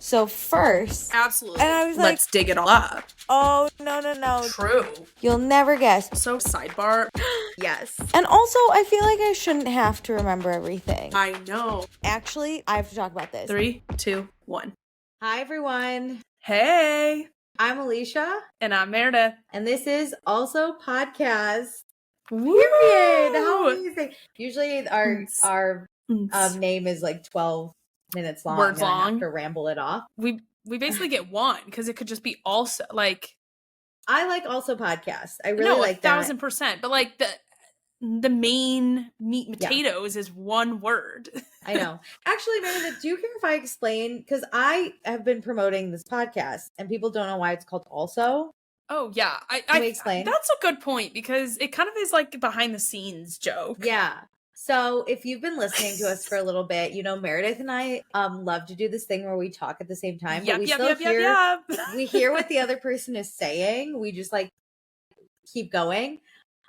So first, Absolutely. and I was Let's dig it all up. Oh, no. True. You'll never guess. So sidebar. Yes. And also, I feel like I shouldn't have to remember everything. I know. Actually, I have to talk about this. 3, 2, 1. Hi, everyone. Hey. I'm Alicia. And I'm Meredith. And this is also podcast. Woo! Period. How amazing. Usually our name is like 12 minutes long. Words long. I have to ramble it off. We basically get one because it could just be also like. I like also podcasts. I really like that. 1,000%. But like the main meat and potatoes is one word. I know. Actually, Meredith, do you care if I explain? Because I have been promoting this podcast and people don't know why it's called Also. Oh, yeah. Can we explain? That's a good point because it kind of is like a behind the scenes joke. Yeah. So if you've been listening to us for a little bit, you know, Meredith and I love to do this thing where we talk at the same time, but we still hear we hear what the other person is saying. We just like keep going.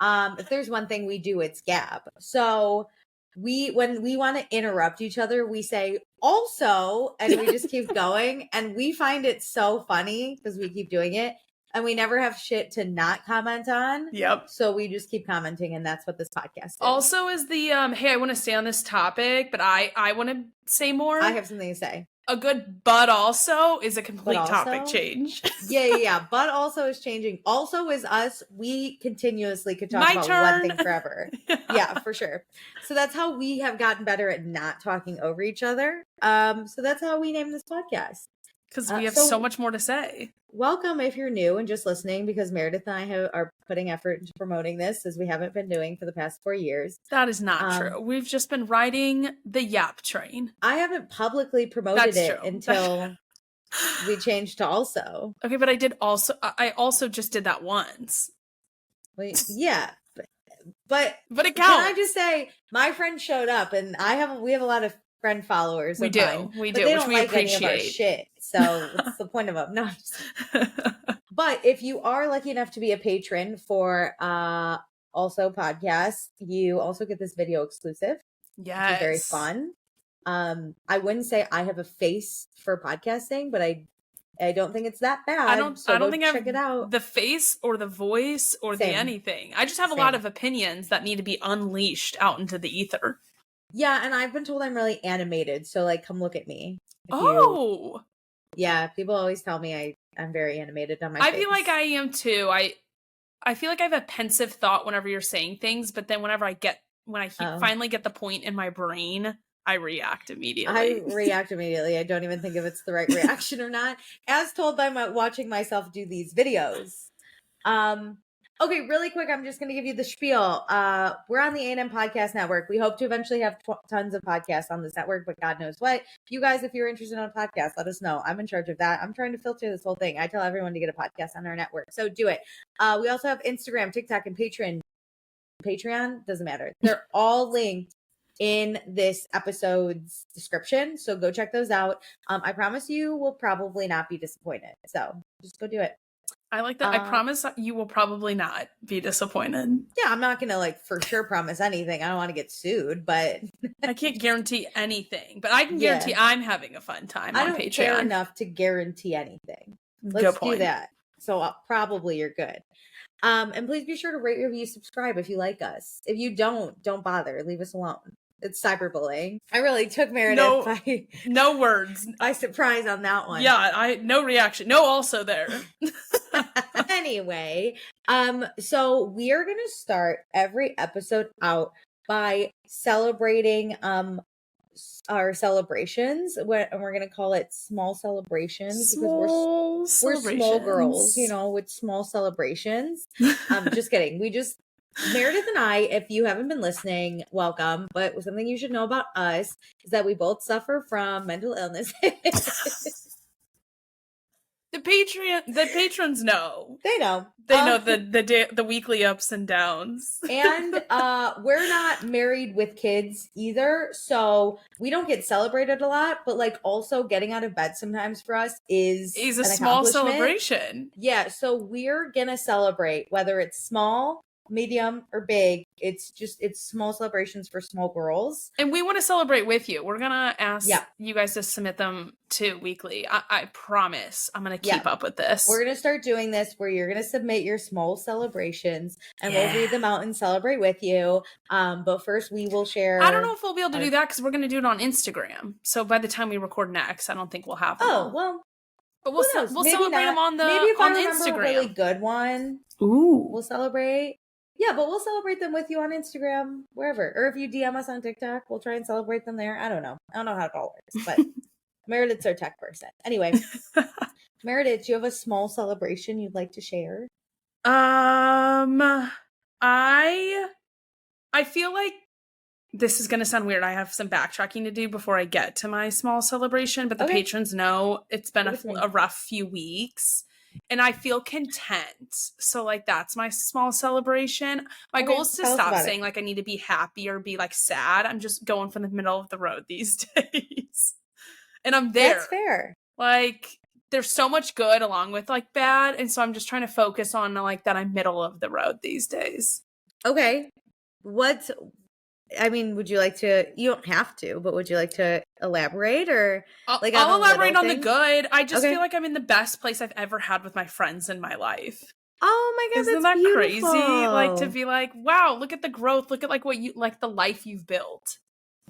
If there's one thing we do, it's gab. So when we want to interrupt each other, we say also, and we just keep going. And we find it so funny because we keep doing it. And we never have shit to not comment on. Yep. So we just keep commenting, and that's what this podcast is. Also is the, hey, I want to stay on this topic, but I want to say more. I have something to say. A good but also is a complete topic change. Yeah. But also is changing. Also is us. We continuously could talk about one thing forever. Yeah, for sure. So that's how we have gotten better at not talking over each other. So that's how we named this podcast. Because we have so much more to say. Welcome if you're new and just listening, because Meredith and I are putting effort into promoting this, as we haven't been doing for the past 4 years. That is not true. We've just been riding the Yap train. I haven't publicly promoted it until we changed to Also. Okay, but I also just did that once. Wait, yeah. But it counts. Can I just say, my friend showed up, and we have a lot of friend followers. We do, but they don't like appreciate. Any of our shit. So what's the point of them? No. But if you are lucky enough to be a patron for Also Podcast, you also get this video exclusive. Yes, which is very fun. I wouldn't say I have a face for podcasting, but I don't think it's that bad. I don't think check it out. The face or the voice or the anything. I just have a lot of opinions that need to be unleashed out into the ether. Yeah, and I've been told I'm really animated, so like, come look at me. Yeah, people always tell me I'm very animated on my face. I feel like I am too. I feel like I have a pensive thought whenever you're saying things, but then when I finally get the point in my brain, I react immediately. I don't even think if it's the right reaction or not, as told by watching myself do these videos. Okay, really quick, I'm just going to give you the spiel. We're on the A&M Podcast Network. We hope to eventually have tons of podcasts on this network, but God knows what. You guys, if you're interested in a podcast, let us know. I'm in charge of that. I'm trying to filter this whole thing. I tell everyone to get a podcast on our network, so do it. We also have Instagram, TikTok, and Patreon. Doesn't matter. They're all linked in this episode's description, so go check those out. I promise you will probably not be disappointed, so just go do it. I like that. I promise you will probably not be disappointed. Yeah, I'm not going to like for sure promise anything. I don't want to get sued, but I can't guarantee anything, but I can guarantee I'm having a fun time on Patreon. I don't care enough to guarantee anything. Let's do that. So probably you're good. And please be sure to rate, review, subscribe if you like us. If you don't bother. Leave us alone. It's cyberbullying. I really took Meredith by no words by surprise on that one. Yeah, no reaction. No, also there. Anyway, so we are gonna start every episode out by celebrating our celebrations. We're gonna call it small celebrations because we're small girls, you know, with small celebrations. Just kidding. Meredith and I, if you haven't been listening, welcome. But something you should know about us is that we both suffer from mental illness. The patrons know. They know. They know the weekly ups and downs. And we're not married with kids either, so we don't get celebrated a lot. But like, also getting out of bed sometimes for us is a small celebration. Yeah, so we're gonna celebrate whether it's small medium, or big. It's small celebrations for small girls. And we want to celebrate with you. We're going to ask you guys to submit them to weekly. I promise I'm going to keep up with this. We're going to start doing this where you're going to submit your small celebrations and we'll read them out and celebrate with you. But first we will share. I don't know if we'll be able to do that because we're going to do it on Instagram. So by the time we record next, I don't think we'll have them. Oh, well. But we'll celebrate them on Instagram. A really good one. Ooh. We'll celebrate. Yeah, but we'll celebrate them with you on Instagram, wherever. Or if you DM us on TikTok, we'll try and celebrate them there. I don't know how it all works, but Meredith's our tech person. Anyway, Meredith, do you have a small celebration you'd like to share? I feel like this is going to sound weird. I have some backtracking to do before I get to my small celebration, but the patrons know it's been a rough few weeks and I feel content. So like, that's my small celebration. My goal is to stop saying like, I need to be happy or be like sad. I'm just going from the middle of the road these days and I'm there. That's fair. Like there's so much good along with like bad. And so I'm just trying to focus on like that I'm middle of the road these days. Okay. Would you like to, you don't have to, but would you like to elaborate or like I'll elaborate on the good. I just feel like I'm in the best place I've ever had with my friends in my life. Oh my God. Isn't that beautiful. Crazy? Like to be like, wow, look at the growth. Look at like what you, like the life you've built.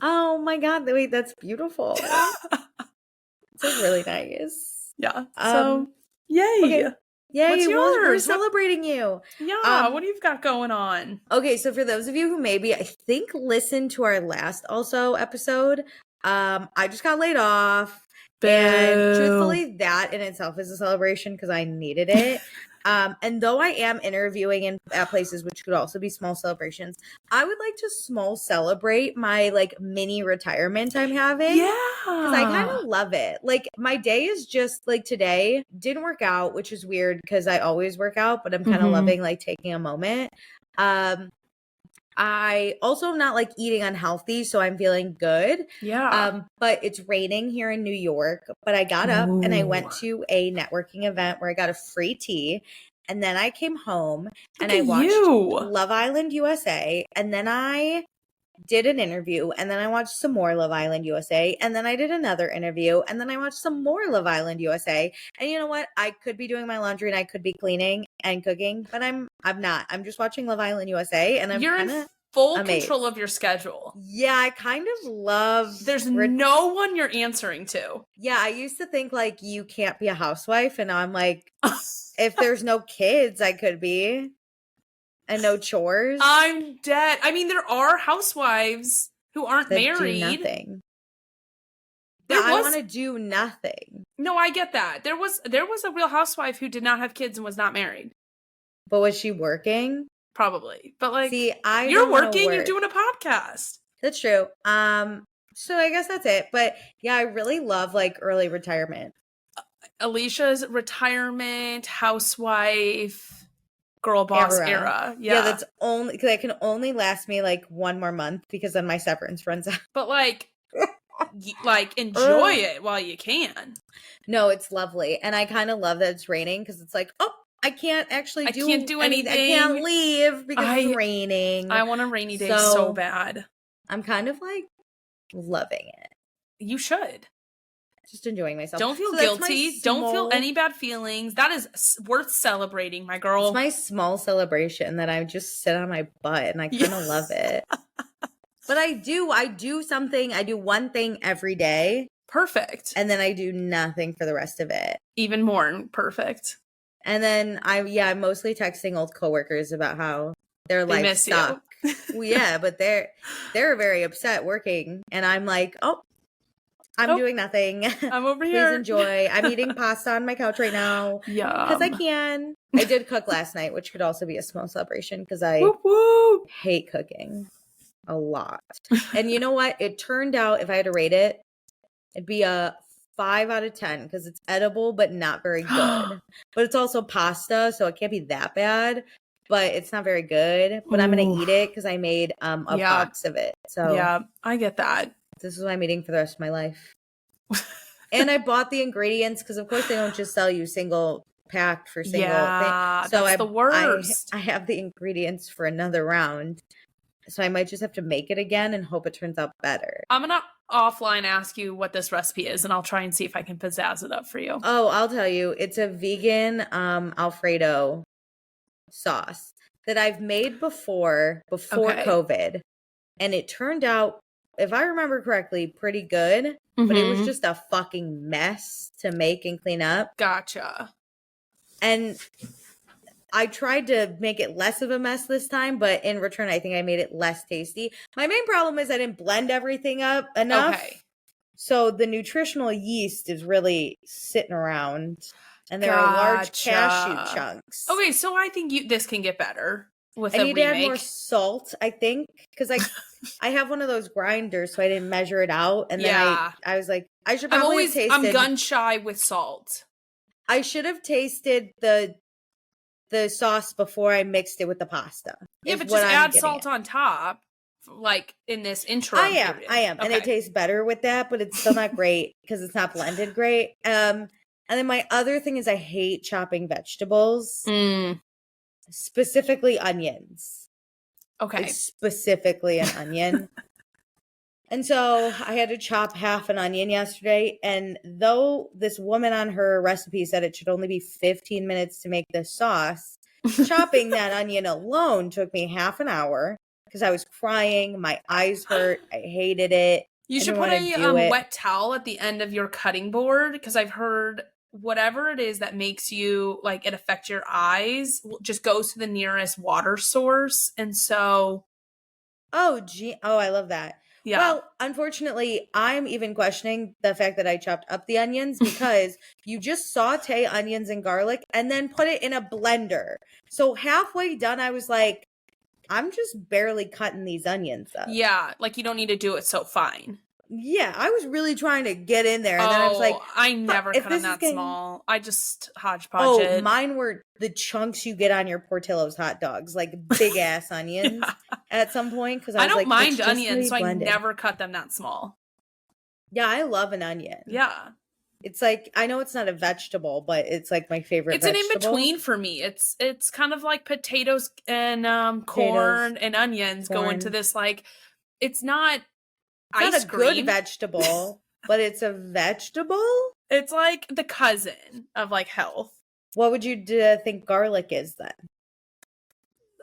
Oh my God. Wait, that's beautiful. It's like really nice. Yeah. So yay. Okay. Yay, what's yours? We're celebrating you. Yeah, what do you got going on? Okay, so for those of you who maybe, I think, listened to our last also episode, I just got laid off. Boo. And truthfully, that in itself is a celebration because I needed it. And though I am interviewing at places which could also be small celebrations, I would like to small celebrate my like mini retirement I'm having. Yeah. Because I kind of love it. Like my day is just like today didn't work out, which is weird because I always work out, but I'm kind of loving like taking a moment. I also am not like eating unhealthy, so I'm feeling good. Yeah. But it's raining here in New York. But I got up and I went to a networking event where I got a free tea. And then I came home and I watched Love Island USA. And then I did an interview. And then I watched some more Love Island USA. And then I did another interview. And then I watched some more Love Island USA. And you know what? I could be doing my laundry and I could be cleaning and cooking, but I'm not. I'm just watching Love Island USA and I'm in full control of your schedule. Yeah, I kind of love. There's no one you're answering to. Yeah, I used to think like you can't be a housewife, and now I'm like, if there's no kids, I could be, and no chores. I'm dead. I mean, there are housewives who aren't married. Do nothing. I want to do nothing. No, I get that. There was a Real Housewife who did not have kids and was not married. But was she working? Probably. But like, see, you're working, you're doing a podcast. That's true. So I guess that's it. But yeah, I really love like early retirement. Alicia's retirement, housewife, girl boss era. Yeah, that's only because it can only last me like one more month because then my severance runs out. But like enjoy it while you can. No, it's lovely. And I kind of love that it's raining because it's like, oh, I can't actually do anything. I can't leave because it's raining. I want a rainy day so bad. I'm kind of like loving it. You should. Just enjoying myself. Don't feel guilty. Don't feel any bad feelings. That is worth celebrating, my girl. It's my small celebration that I just sit on my butt and I kind of love it. But I do something. I do one thing every day. Perfect. And then I do nothing for the rest of it. Even more perfect. And then I'm mostly texting old coworkers about how their life sucks. Well, yeah, but they're very upset working. And I'm like, I'm doing nothing. I'm over here. Please enjoy. I'm eating pasta on my couch right now. Yeah. Because I can. I did cook last night, which could also be a small celebration because I hate cooking a lot. And you know what? It turned out if I had to rate it, it'd be a 5 out of 10 because it's edible but not very good. But it's also pasta, so it can't be that bad. But it's not very good. But I'm gonna eat it because I made a box of it. So yeah, I get that. This is what I'm eating for the rest of my life. And I bought the ingredients because of course they don't just sell you single packed for single Yeah, thing. So that's the worst. I have the ingredients for another round. So I might just have to make it again and hope it turns out better. I'm gonna offline ask you what this recipe is, and I'll try and see if I can pizzazz it up for you. Oh, I'll tell you. It's a vegan Alfredo sauce that I've made before Okay. COVID. And it turned out, if I remember correctly, pretty good. But it was just a fucking mess to make and clean up. Gotcha. And I tried to make it less of a mess this time, but in return, I think I made it less tasty. My main problem is I didn't blend everything up enough. Okay. So the nutritional yeast is really sitting around, and there are large cashew chunks. Okay, so I think this can get better with I a need remake. to add more salt, I think, because I have one of those grinders, so I didn't measure it out, and then I was like, I should probably have tasted. I'm gun shy with salt. I should have tasted the sauce before I mixed it with the pasta. Yeah, but just add salt on top, like in this interim. I am, okay. And it tastes better with that, but it's still not great because it's not blended great. And then my other thing is I hate chopping vegetables, specifically onions. Okay, it's specifically an onion. And so I had to chop half an onion yesterday. And though this woman on her recipe said it should only be 15 minutes to make this sauce, chopping that onion alone took me half an hour because I was crying. My eyes hurt. I hated it. You should put a wet towel at the end of your cutting board because I've heard whatever it is that makes you, like, it affect your eyes just goes to the nearest water source. And so. Oh, I love that. Yeah. Well, unfortunately, I'm even questioning the fact that I chopped up the onions because you just saute onions and garlic and then put it in a blender. So halfway done, I was like, I'm just barely cutting these onions up. Yeah, like you don't need to do it so fine. Yeah, I was really trying to get in there. And then I was like, I never cut them that small. I just hodgepodge it. Mine were the chunks you get on your Portillo's hot dogs, like big ass onions at some point. Because I don't mind onions, so I never cut them that small. Yeah, I love an onion. Yeah. It's like, I know it's not a vegetable, but it's like my favorite vegetable. It's an in-between for me. It's kind of like potatoes and corn and onions go into this, like, it's not ice cream. Not a good vegetable, but it's a vegetable? It's like the cousin of, like, health. What would you think garlic is then?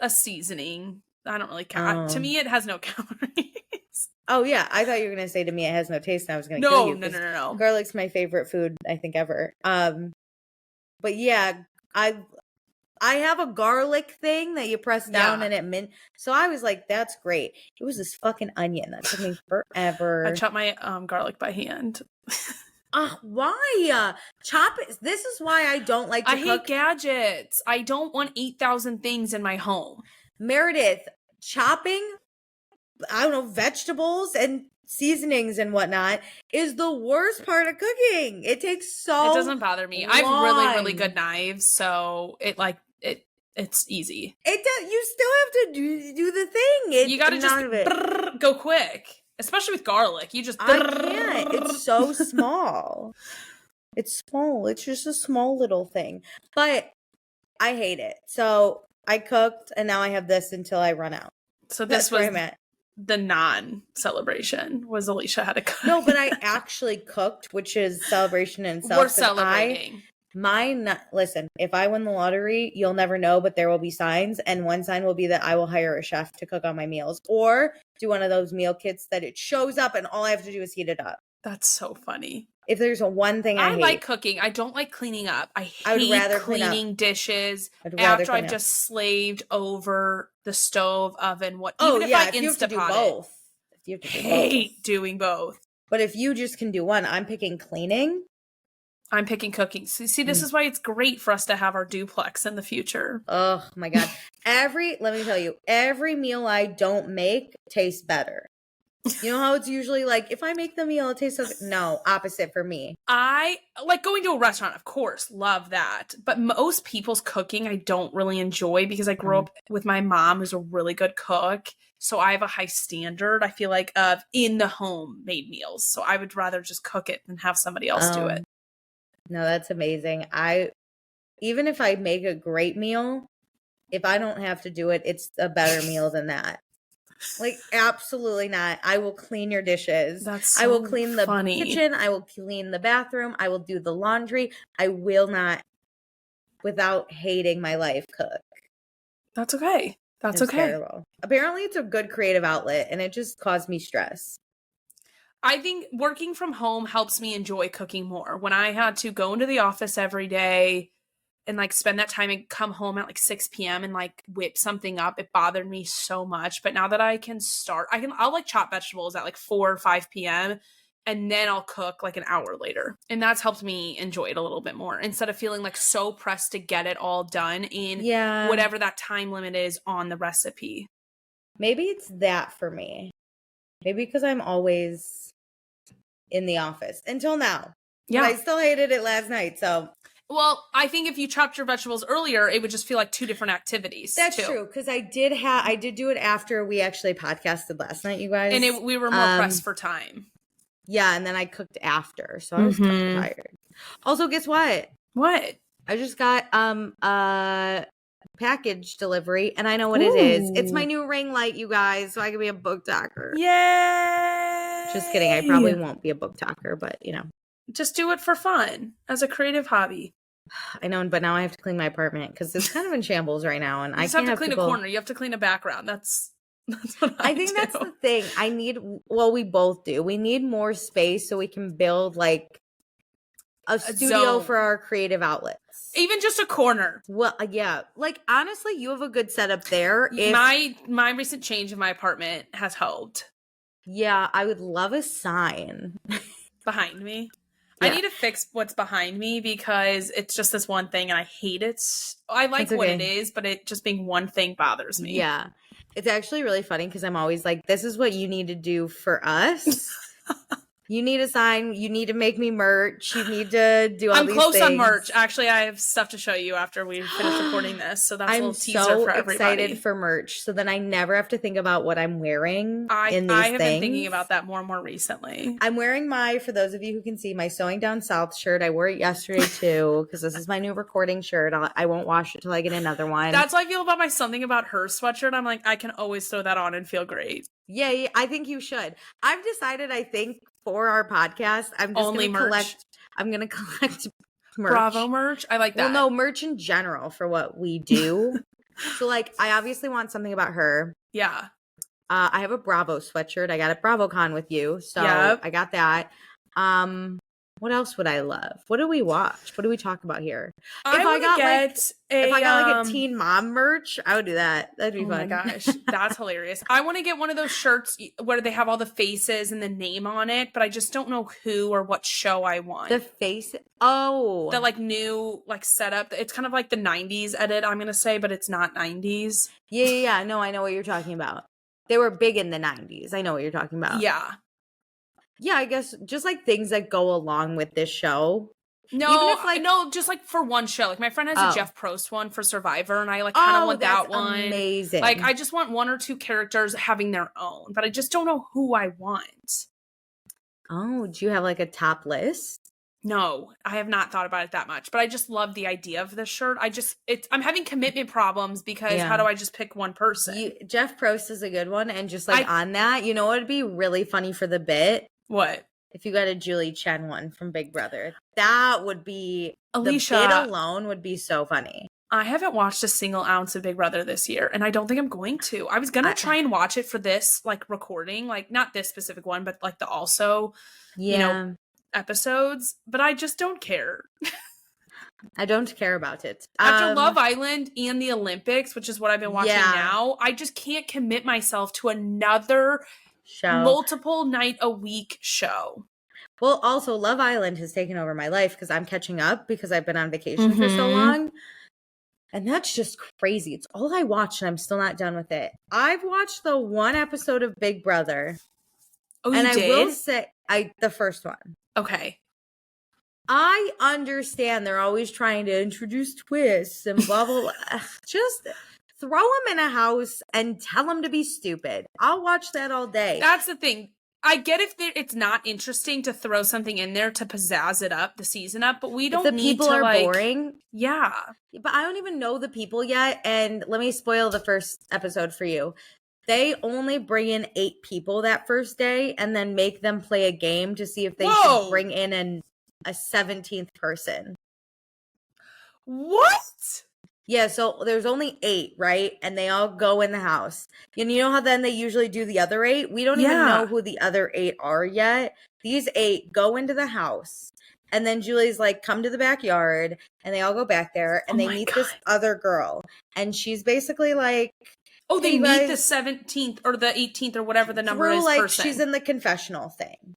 A seasoning. I don't really count. To me, it has no calories. Oh, yeah. I thought you were going to say to me it has no taste and I was going to kill you. No. Garlic's my favorite food, I think, ever. But yeah, I have a garlic thing that you press down and it mint. So I was like, that's great. It was this fucking onion that took me forever. I chop my garlic by hand. Why? Chop it. This is why I don't like to cook. I hate gadgets. I don't want 8,000 things in my home. Meredith, chopping, I don't know, vegetables and seasonings and whatnot is the worst part of cooking. It takes so It doesn't bother me. long. I have really, really good knives, so it's easy. It does. You still have to do the thing. You gotta just go quick. Especially with garlic. You just I can't. It's so small. It's small. It's just a small little thing. But I hate it. So I cooked and now I have this until I run out. So this was the non-celebration was Alicia had to cook. No, but I actually cooked, which is celebration in itself. We're celebrating. Listen, if I win the lottery, you'll never know, but there will be signs. And one sign will be that I will hire a chef to cook on my meals or do one of those meal kits that it shows up and all I have to do is heat it up. That's so funny. If there's one thing I hate. like cooking. I don't like cleaning up. I hate cleaning dishes after I've just slaved over the stove, oven, even if I you have to do both. You have to do hate doing both. But if you just can do one, I'm picking cleaning. I'm picking cooking. See, this is why it's great for us to have our duplex in the future. Oh my God. Let me tell you, every meal I don't make tastes better. You know how it's usually like, if I make the meal, it tastes so good. No, opposite for me. I like going to a restaurant, of course, love that. But most people's cooking I don't really enjoy because I grew up with my mom who's a really good cook. So I have a high standard, I feel like, of in the home made meals. So I would rather just cook it than have somebody else do it. No, that's amazing. I even if I make a great meal, if I don't have to do it, it's a better meal than that. Like, absolutely not. I will clean your dishes. That's so I will clean the funny. kitchen. I will clean the bathroom. I will do the laundry. I will not, without hating my life, cook. That's okay. That's it's okay. Terrible. Apparently, it's a good creative outlet, and it just caused me stress. I think working from home helps me enjoy cooking more. When I had to go into the office every day and like spend that time and come home at like 6 p.m. and like whip something up, it bothered me so much. But now that I can start, I'll like chop vegetables at like 4 or 5 p.m. and then I'll cook like an hour later. And that's helped me enjoy it a little bit more instead of feeling like so pressed to get it all done in whatever that time limit is on the recipe. Maybe it's that for me. Maybe because I'm always in the office until now. Yeah. But I still hated it last night, so. Well, I think if you chopped your vegetables earlier, it would just feel like two different activities. That's true, because I did do it after we actually podcasted last night, you guys. And we were more pressed for time. Yeah, and then I cooked after, so I was kind of tired. Also, guess what? What? I just got a package delivery, and I know what it is. It's my new ring light, you guys, so I can be a book talker. Yay! Just kidding. I probably won't be a book talker, but you know. Just do it for fun as a creative hobby. I know, but now I have to clean my apartment because it's kind of in shambles right now, and I can't have to clean a corner. You have to clean a background. That's what I think do. That's the thing. We both do. We need more space so we can build like a studio for our creative outlets. Even just a corner. Well, yeah. Like, honestly, you have a good setup there. My recent change in my apartment has helped. Yeah, I would love a sign. Behind me. Yeah. I need to fix what's behind me because it's just this one thing and I hate it. I like what it is, but it just being one thing bothers me. Yeah. It's actually really funny because I'm always like, this is what you need to do for us. You need a sign. You need to make me merch. You need to do all these things. I'm close on merch. Actually, I have stuff to show you after we finish recording this. So that's a little teaser for everybody. I'm so excited for merch. So then I never have to think about what I'm wearing in these I have been thinking about that more and more recently. I'm wearing for those of you who can see, my Sewing Down South shirt. I wore it yesterday too because this is my new recording shirt. I won't wash it till I get another one. That's how I feel about my Something About Her sweatshirt. I'm like, I can always throw that on and feel great. Yeah, I think you should. I've decided, I think, for our podcast, I'm just going to collect. I'm going to collect merch. Bravo merch. I like that. Well, no, merch in general for what we do. So, like, I obviously want Something About Her. Yeah. I have a Bravo sweatshirt. I got at BravoCon with you, so I got that. What else would I love? What do we watch? What do we talk about here? If I got like a Teen Mom merch, I would do that. That'd be fun. Oh my gosh, that's hilarious. I want to get one of those shirts where they have all the faces and the name on it, but I just don't know who or what show I want. The face? Oh. The like new like setup. It's kind of like the 90s edit, I'm going to say, but it's not 90s. Yeah. No, I know what you're talking about. They were big in the 90s. I know what you're talking about. Yeah. Yeah, I guess just like things that go along with this show. No, just like for one show. Like my friend has a Jeff Probst one for Survivor, and I like kind of want that one. Amazing. Like I just want one or two characters having their own, but I just don't know who I want. Oh, do you have like a top list? No, I have not thought about it that much, but I just love the idea of this shirt. I'm having commitment problems because how do I just pick one person? Jeff Probst is a good one, and just like on that, you know what would be really funny for the bit? What? If you got a Julie Chen one from Big Brother, that would be Alicia. The bit alone would be so funny. I haven't watched a single ounce of Big Brother this year, and I don't think I'm going to. I was gonna try and watch it for this like recording, like not this specific one, but like the also, episodes. But I just don't care. I don't care about it. After Love Island and the Olympics, which is what I've been watching now, I just can't commit myself to another show, multiple night a week show. Well, also Love Island has taken over my life because I'm catching up because I've been on vacation for so long. And that's just crazy. It's all I watch and I'm still not done with it. I've watched the one episode of Big Brother. Oh, you did? I will say the first one. Okay. I understand they're always trying to introduce twists and blah, blah, blah. Just throw them in a house and tell them to be stupid. I'll watch that all day. That's the thing. I get if it's not interesting to throw something in there to pizzazz it up, the season up, but we don't the need people to, are like, boring. Yeah. But I don't even know the people yet, and let me spoil the first episode for you. They only bring in 8 people that first day and then make them play a game to see if they should bring in a 17th person. What? Yeah, so there's only 8, right? And they all go in the house. And you know how then they usually do the other 8? We don't even know who the other 8 are yet. These 8 go into the house. And then Julie's like, come to the backyard. And they all go back there. And they meet this other girl. And she's basically like, oh, they meet the 17th or the 18th or whatever the number is like, person. She's in the confessional thing.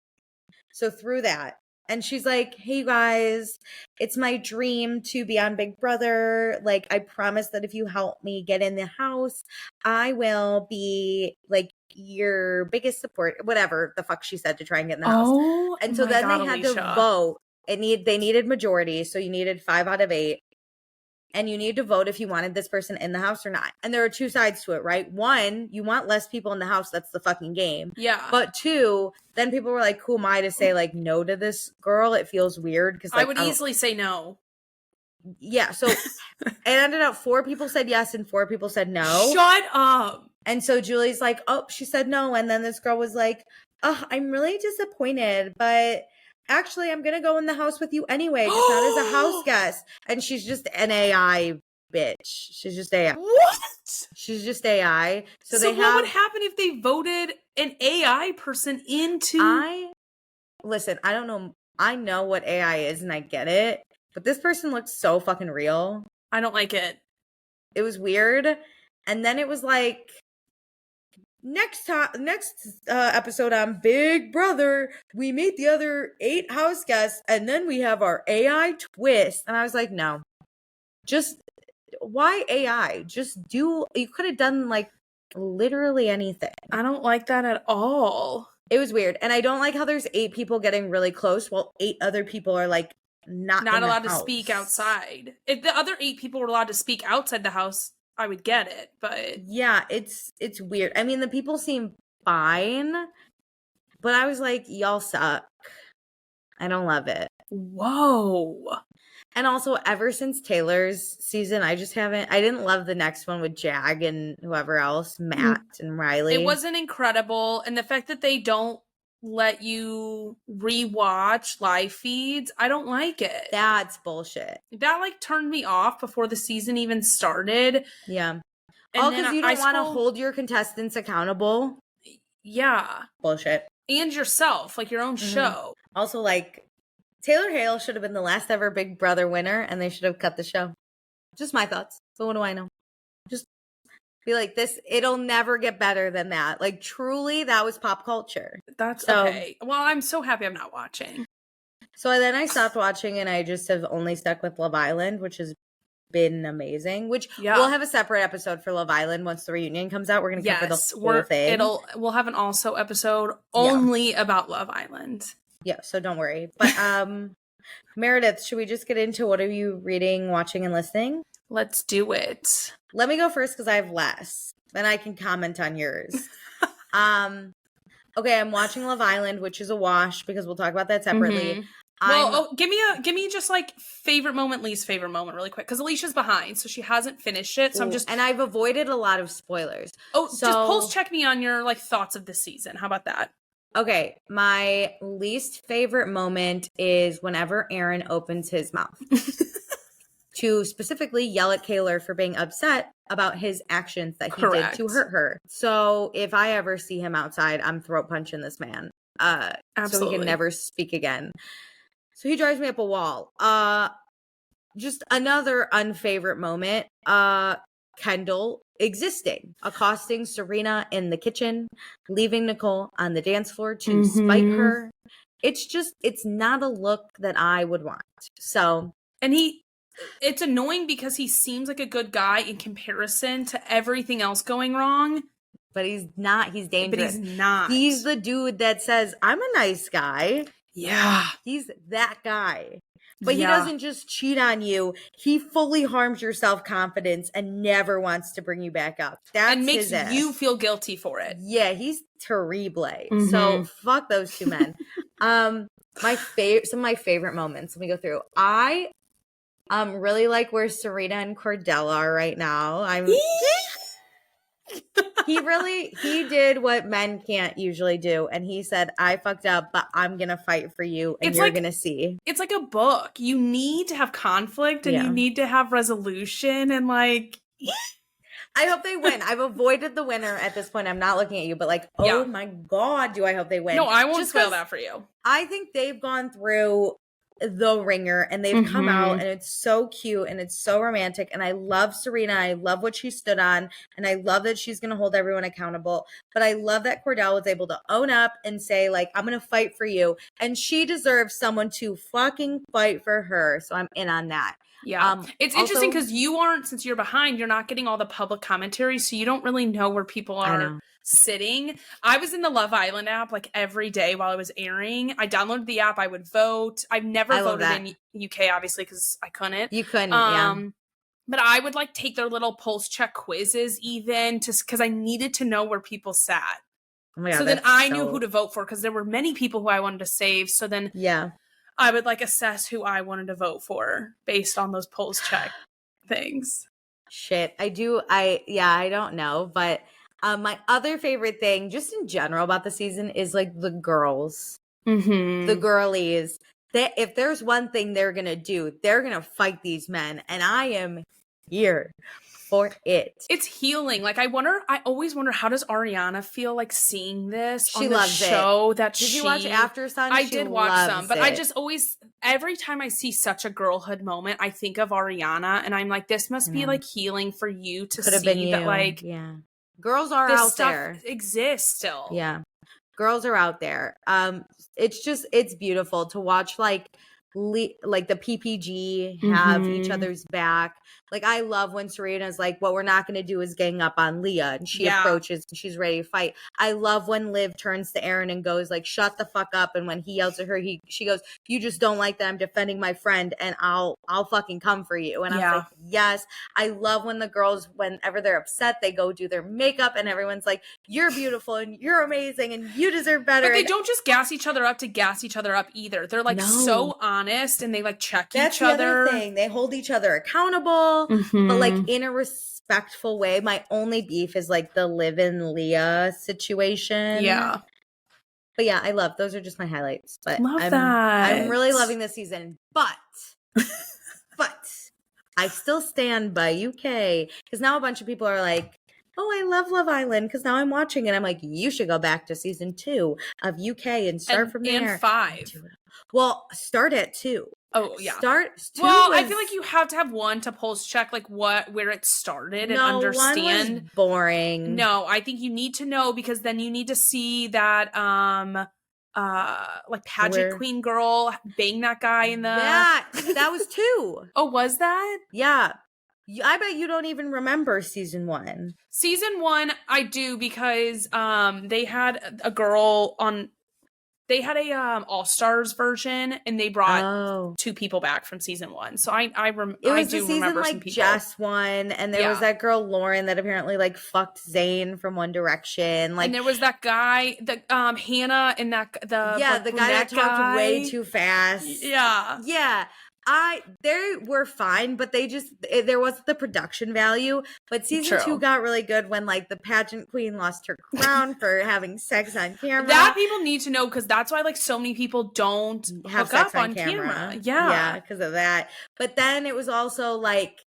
So through that. And she's like, hey, guys, it's my dream to be on Big Brother. Like, I promise that if you help me get in the house, I will be, like, your biggest support. Whatever the fuck she said to try and get in the house. And so then they had to vote. They needed majority. So you needed 5 out of 8. And you need to vote if you wanted this person in the house or not. And there are 2 sides to it, right? 1, you want less people in the house. That's the fucking game. Yeah. But 2, then people were like, who am I to say, like, no to this girl? It feels weird. Because like, I would easily say no. Yeah. So it ended up 4 people said yes and 4 people said no. Shut up. And so Julie's like, oh, she said no. And then this girl was like, oh, I'm really disappointed. But actually, I'm going to go in the house with you anyway, just not as a house guest. And she's just an AI bitch. She's just AI. What? She's just AI. So what would happen if they voted an AI person into... Listen, I don't know. I know what AI is and I get it. But this person looks so fucking real. I don't like it. It was weird. And then it was like... Next episode on Big Brother, we meet the other 8 house guests, and then we have our AI twist. And I was like, no, just why AI? You could have done like literally anything. I don't like that at all. It was weird. And I don't like how there's 8 people getting really close while 8 other people are like not allowed to speak outside. If the other 8 people were allowed to speak outside the house, I would get it, but... Yeah, it's weird. I mean, the people seem fine, but I was like, y'all suck. I don't love it. Whoa. And also, ever since Taylor's season, I didn't love the next one with Jag and whoever else, Matt and Riley. It wasn't incredible, and the fact that they don't let you rewatch live feeds, I don't like it. That's bullshit. That like turned me off before the season even started. Yeah. All because you don't want to hold your contestants accountable. Yeah. Bullshit. And yourself, like your own show. Also, like, Taylor Hale should have been the last ever Big Brother winner, and they should have cut the show. Just my thoughts. But what do I know? Just be like, it'll never get better than that. Like, truly, that was pop culture. That's okay. Well, I'm so happy I'm not watching. So then I stopped watching, and I just have only stuck with Love Island, which has been amazing. Which we'll have a separate episode for Love Island once the reunion comes out. We're going to cover the whole thing. We'll have an also episode only about Love Island. Yeah, so don't worry. But Meredith, should we just get into what are you reading, watching, and listening? Let's do it. Let me go first because I have less. Then I can comment on yours. Okay, I'm watching Love Island, which is a wash because we'll talk about that separately. Well, give me just like favorite moment, least favorite moment really quick. Because Alicia's behind, so she hasn't finished it. So and I've avoided a lot of spoilers. Just pulse check me on your like thoughts of this season. How about that? Okay, my least favorite moment is whenever Aaron opens his mouth to specifically yell at Kaylor for being upset about his actions that he did to hurt her. So if I ever see him outside, I'm throat punching this man. Absolutely. So he can never speak again. So he drives me up a wall. Just another unfavorite moment. Kendall existing, accosting Serena in the kitchen, leaving Nicole on the dance floor to spite her. It's not a look that I would want. So, and it's annoying because he seems like a good guy in comparison to everything else going wrong. But he's not. He's dangerous. But he's not. He's the dude that says, I'm a nice guy. Yeah. He's that guy. But he doesn't just cheat on you. He fully harms your self-confidence and never wants to bring you back up. That's and makes his you feel guilty for it. Yeah, he's terrible. So fuck those two men. Some of my favorite moments. Let me go through. I really like where Serena and Cordell are right now. He did what men can't usually do, and he said, I fucked up, but I'm gonna fight for you, and you're gonna see. It's like a book. You need to have conflict, and you need to have resolution, and like I hope they win. I've avoided the winner at this point. I'm not looking at you, but like, oh my God, do I hope they win. No, I won't spoil that for you. I think they've gone through the ringer and they've come out, and it's so cute and it's so romantic, and I love Serena. I love what she stood on, and I love that she's going to hold everyone accountable, but I love that Cordell was able to own up and say, like, I'm going to fight for you, and she deserves someone to fucking fight for her, so I'm in on that. Yeah. It's interesting because since you're behind, you're not getting all the public commentary, so you don't really know where people are sitting. I was in the Love Island app like every day while it was airing. I downloaded the app. I would vote. I've never voted in UK, obviously, because I couldn't. You couldn't, yeah. But I would like take their little pulse check quizzes even because I needed to know where people sat. Oh my God, so then I knew who to vote for because there were many people who I wanted to save. So then I would like assess who I wanted to vote for based on those polls check things. Shit. I don't know. But my other favorite thing just in general about the season is like the girls, the girlies. That if there's one thing they're going to do, they're going to fight these men. And I am here for it. It's healing. Like I always wonder, how does Ariana feel like seeing this she on the loves show? Did you watch After Sun? I did watch some, but I just always, every time I see such a girlhood moment, I think of Ariana, and I'm like, this must be like healing for you to see that, like, girls are out there. Exists still. Yeah, girls are out there. It's beautiful to watch, like the PPG have each other's back. Like I love when Serena's like, what we're not going to do is gang up on Leah, and she approaches and she's ready to fight. I love when Liv turns to Aaron and goes like, shut the fuck up, and when he yells at her, she goes, you just don't like that I'm defending my friend, and I'll fucking come for you. And I was like, yes. I love when the girls, whenever they're upset, they go do their makeup and everyone's like, you're beautiful and you're amazing and you deserve better. But they don't just gas each other up to gas each other up either. They're like so honest, and they like check each other. That's the other thing. They hold each other accountable, but like in a respectful way. My only beef is like the Liv and Leah situation. Yeah. But yeah, I love, those are just my highlights. But I'm really loving this season. But I still stand by UK, because now a bunch of people are like, oh, I love Love Island because now I'm watching it. I'm like, you should go back to season 2 of UK and start from there. And 5. Well, start at 2. Oh, yeah. Start 2. Well, I feel like you have to have 1 to pulse check like where it started and understand. 1 was boring. No, I think you need to know, because then you need to see that like pageant queen girl bang that guy in the that was 2. Oh, was that? Yeah. I bet you don't even remember season 1. Season 1, I do, because they had a girl on. They had a All-Stars version, and they brought 2 people back from season 1. So I do remember some people. Jess won, and there was that girl Lauren that apparently like fucked Zayn from One Direction. Like, and there was that guy, the Hannah, and the guy that talked way too fast. Yeah. They were fine, but there wasn't the production value. But season 2 got really good when like the pageant queen lost her crown for having sex on camera. That people need to know, because that's why like so many people don't have hook sex up on camera. Yeah, because of that. But then it was also like,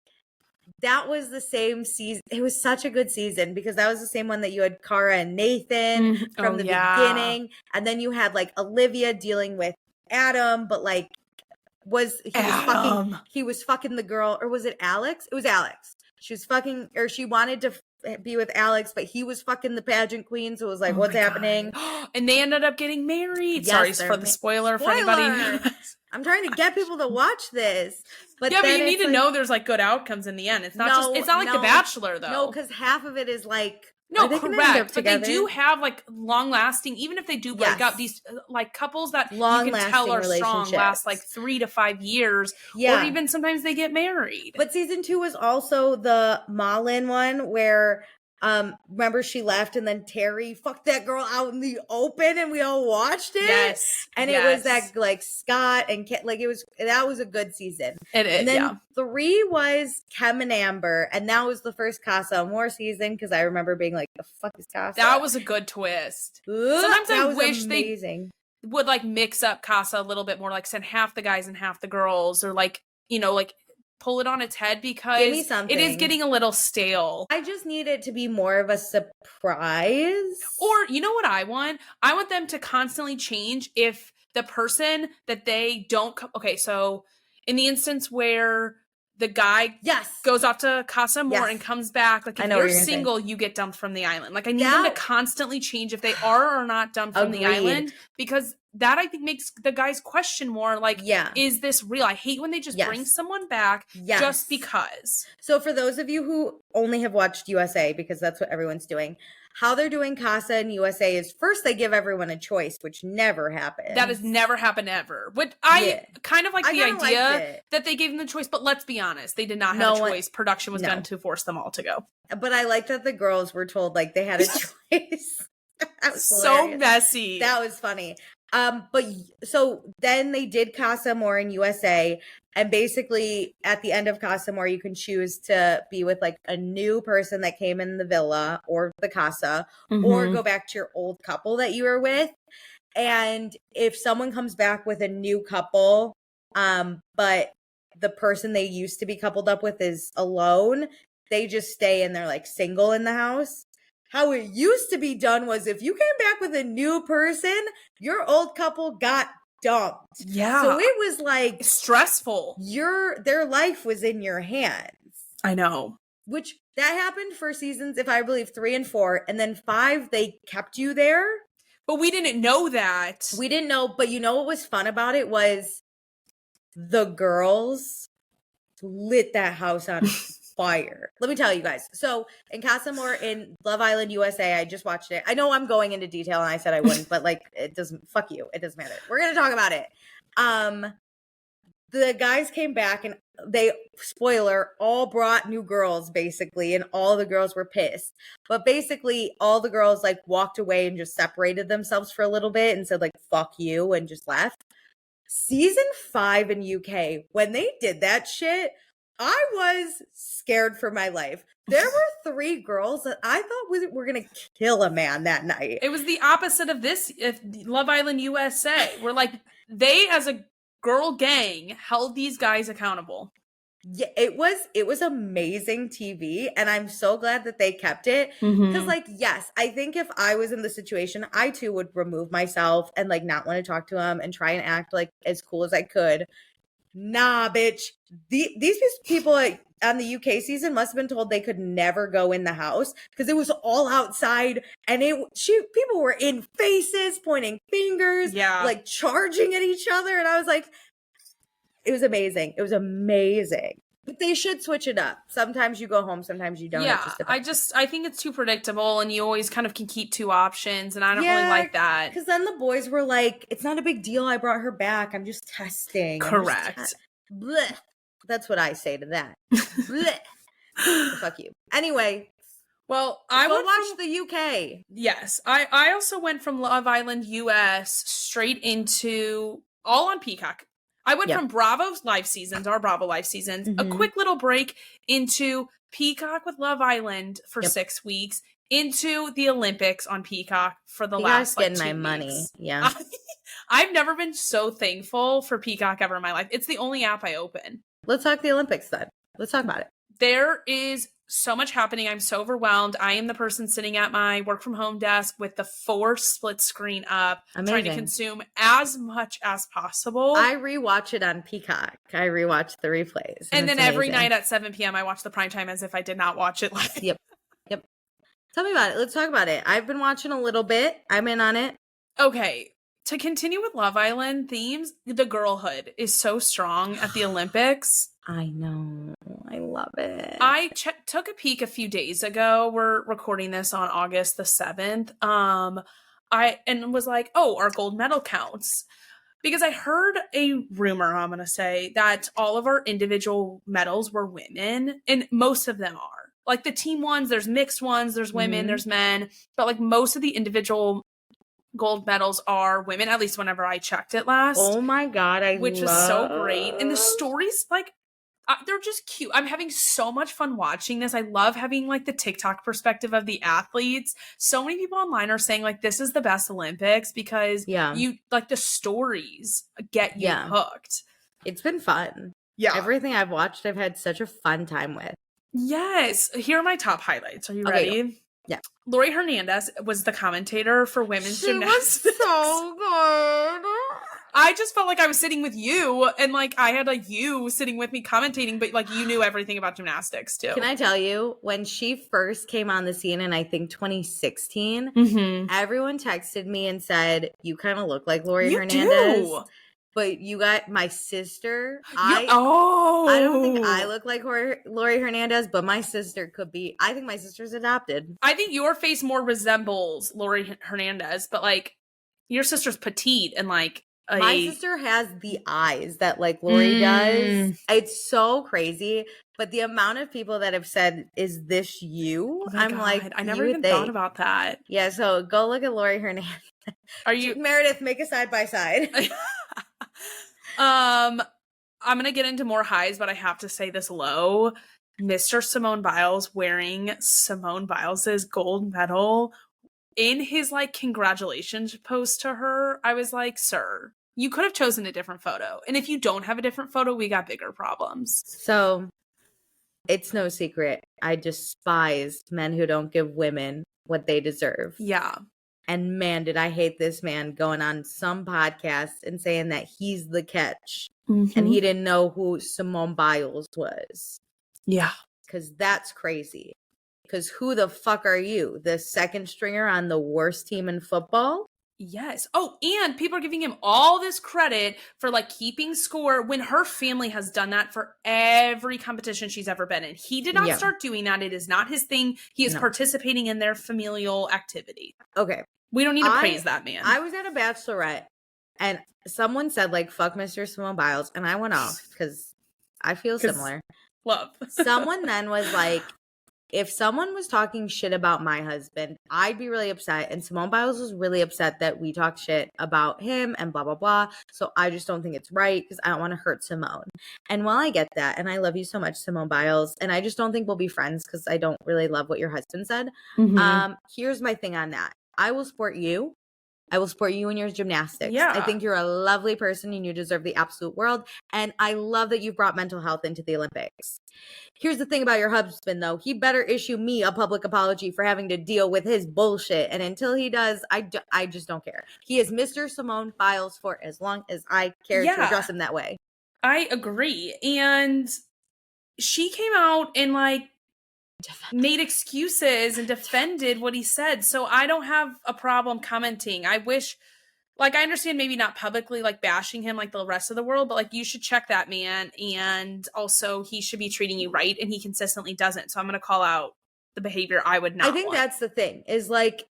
that was the same season. It was such a good season because that was the same one that you had Cara and Nathan from the beginning, and then you had like Olivia dealing with Adam, but like. He was fucking the girl, or was it Alex? It was Alex. She was fucking, or she wanted to be with Alex, but he was fucking the pageant queen, so it was like, what's happening? And they ended up getting married. Sorry for the spoiler for anybody. I'm trying to get people to watch this. But but you need to know there's like good outcomes in the end. It's not like The Bachelor, though. No, because half of it is like No, correct. But they do have like long lasting, even if they do break up, these like couples that long you can tell are strong last like 3 to 5 years. Yeah. Or even sometimes they get married. But season 2 was also the Malin one where remember she left and then Terry fucked that girl out in the open and we all watched it. Yes. And it was that like Scott and like that was a good season. It is. And then 3 was Kim and Amber, and that was the first Casa Amor season because I remember being like, the fuck is Casa? That was a good twist. Sometimes I wish amazing. They would like mix up Casa a little bit more, like send half the guys and half the girls, or like, you know, like pull it on its head because it is getting a little stale. I just need it to be more of a surprise. Or you know what I want? I want them to constantly change if the person that they don't okay, so in the instance where the guy goes off to Casa Amor and comes back, like if you're single, you get dumped from the island. Like I need them to constantly change if they are or not dumped from the island, because that I think makes the guys question more like, is this real? I hate when they just bring someone back just because. So for those of you who only have watched USA, because that's what everyone's doing, how they're doing Casa and USA is first they give everyone a choice, which never happens. That has never happened ever. But I kind of like the idea that they gave them the choice, but let's be honest, they did not have a choice. Production was done to force them all to go. But I like that the girls were told like they had a choice. That was so messy. That was funny. But so then they did Casa Amor in USA, and basically at the end of Casa Amor, you can choose to be with like a new person that came in the villa or the casa, or go back to your old couple that you were with. And if someone comes back with a new couple, but the person they used to be coupled up with is alone, they just stay and they're like single in the house. How it used to be done was if you came back with a new person, your old couple got dumped. Yeah. So it was like stressful. Their life was in your hands. I know. Which that happened for seasons, if I believe 3 and 4, and then 5 they kept you there. But we didn't know that. We didn't know, but you know what was fun about it was the girls lit that house on fire. Let me tell you guys. So in Casa Amor in Love Island USA, I just watched it. I know I'm going into detail and I said I wouldn't, but like it doesn't, fuck you. It doesn't matter. We're going to talk about it. The guys came back and they, spoiler, all brought new girls basically, and all the girls were pissed. But basically all the girls like walked away and just separated themselves for a little bit and said like, fuck you, and just left. Season 5 in UK, when they did that shit, I was scared for my life. There were 3 girls that I thought were going to kill a man that night. It was the opposite of this. Love Island USA, where like they as a girl gang held these guys accountable. Yeah, it was amazing TV, and I'm so glad that they kept it. Because like, yes, I think if I was in the situation, I too would remove myself and like not want to talk to him and try and act like as cool as I could. Nah, bitch. These people on the UK season must have been told they could never go in the house because it was all outside, and people were in faces, pointing fingers, like charging at each other, and I was like, it was amazing. It was amazing. But they should switch it up. Sometimes you go home, sometimes you don't. Yeah, I think it's too predictable, and you always kind of can keep 2 options, and I don't really like that. Because then the boys were like, it's not a big deal, I brought her back, I'm just testing. Correct. Blech. That's what I say to that. Blech. Fuck you. Anyway. Well, I would watch the UK. Yes. I also went from Love Island US straight into all on Peacock. I went from Bravo's live seasons, our Bravo live seasons, a quick little break into Peacock with Love Island for 6 weeks, into the Olympics on Peacock for the last like 2 getting my weeks. Money. Yeah. I've never been so thankful for Peacock ever in my life. It's the only app I open. Let's talk the Olympics then. Let's talk about it. There is so much happening. I'm so overwhelmed. I am the person sitting at my work from home desk with the 4 split screen up, trying to consume as much as possible. I rewatch it on Peacock. I rewatch the replays. And then every night at 7 p.m. I watch the primetime as if I did not watch it live. Yep. Tell me about it. Let's talk about it. I've been watching a little bit. I'm in on it. Okay. To continue with Love Island themes, the girlhood is so strong at the Olympics. I know. I love it. I took a peek a few days ago. We're recording this on August the 7th. And was like, oh, our gold medal counts. Because I heard a rumor, I'm going to say, that all of our individual medals were women, and most of them are. Like the team ones, there's mixed ones, there's women, there's men, but like most of the individual gold medals are women, at least whenever I checked it last. Oh my God, which is so great. And the stories, like, they're just cute. I'm having so much fun watching this. I love having like the TikTok perspective of the athletes. So many people online are saying like this is the best Olympics because you like the stories get you hooked. It's been fun. Yeah. Everything I've watched, I've had such a fun time with. Yes. Here are my top highlights. Are you ready? Yeah. Lori Hernandez was the commentator for women's gymnastics. Was so good. I just felt like I was sitting with you and like I had like you sitting with me commentating, but like you knew everything about gymnastics too. Can I tell you, when she first came on the scene in I think 2016, everyone texted me and said, you kind of look like Lori Hernandez. Do. But you got my sister. I don't think I look like Lori Hernandez, but my sister could be. I think my sister's adopted. I think your face more resembles Lori Hernandez, but like your sister's petite and like my sister has the eyes that like Lori does. It's so crazy. But the amount of people that have said, is this you? Oh I'm God. Like, I never even thought about that. Yeah, so go look at Lori Hernandez. Are you Meredith, make a side by side. I'm gonna get into more highs, but I have to say this low. Mr. Simone Biles wearing Simone Biles's gold medal in his like congratulations post to her. I was like, sir, you could have chosen a different photo. And if you don't have a different photo, we got bigger problems. So it's no secret. I despise men who don't give women what they deserve. Yeah. And man, did I hate this man going on some podcast and saying that he's the catch. And he didn't know who Simone Biles was. Yeah. Because that's crazy. Because who the fuck are you? The second stringer on the worst team in football? Yes. Oh, and people are giving him all this credit for like keeping score when her family has done that for every competition she's ever been in. He did not start doing that. It is not his thing. He is participating in their familial activity. Okay. We don't need to praise that man. I was at a bachelorette and someone said like, fuck Mr. Simone Biles. And I went off because I feel similar. Love. Someone then was like, if someone was talking shit about my husband, I'd be really upset. And Simone Biles was really upset that we talked shit about him and blah, blah, blah. So I just don't think it's right because I don't want to hurt Simone. And while I get that, and I love you so much, Simone Biles, and I just don't think we'll be friends because I don't really love what your husband said. Here's my thing on that. I will support you. I will support you in your gymnastics. Yeah. I think you're a lovely person and you deserve the absolute world. And I love that you've brought mental health into the Olympics. Here's the thing about your husband, though. He better issue me a public apology for having to deal with his bullshit. And until he does, I just don't care. He is Mr. Simone Biles for as long as I care to address him that way. I agree. And she came out and like made excuses and defended what he said. So I don't have a problem commenting. I wish, like, I understand maybe not publicly, like, bashing him like the rest of the world, but, like, you should check that man. And also, he should be treating you right, and he consistently doesn't. So I'm going to call out the behavior I would not want. That's the thing, is, like,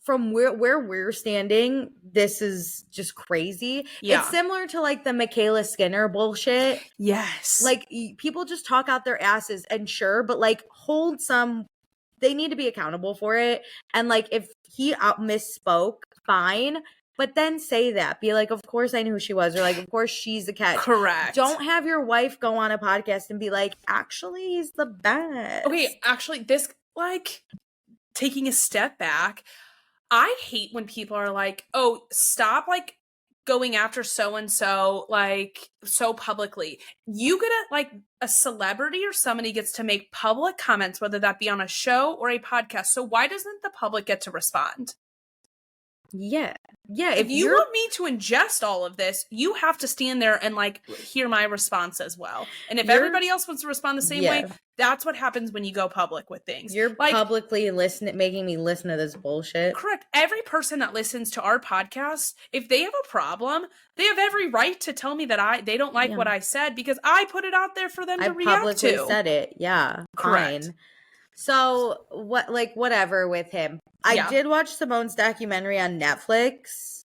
from where we're standing, this is just crazy. Yeah. It's similar to like the Michaela Skinner bullshit. Yes. Like people just talk out their asses and sure, but like they need to be accountable for it. And like if he misspoke, fine. But then say that. Be like, of course I knew who she was. Or like, of course she's the catch. Correct. Don't have your wife go on a podcast and be like, actually, he's the best. Okay, actually, this, like, taking a step back, I hate when people are like, oh, stop, like, going after so-and-so, like, so publicly. You get like, a celebrity or somebody gets to make public comments, whether that be on a show or a podcast. So why doesn't the public get to respond? Yeah. If you want me to ingest all of this, you have to stand there and like hear my response as well. And if everybody else wants to respond the same way, that's what happens when you go public with things. You're like, publicly making me listen to this bullshit. Correct. Every person that listens to our podcast, if they have a problem, they have every right to tell me that they don't like what I said because I put it out there for them to react to. I publicly said it. Yeah. Correct. Fine. So whatever with him. I did watch Simone's documentary on Netflix,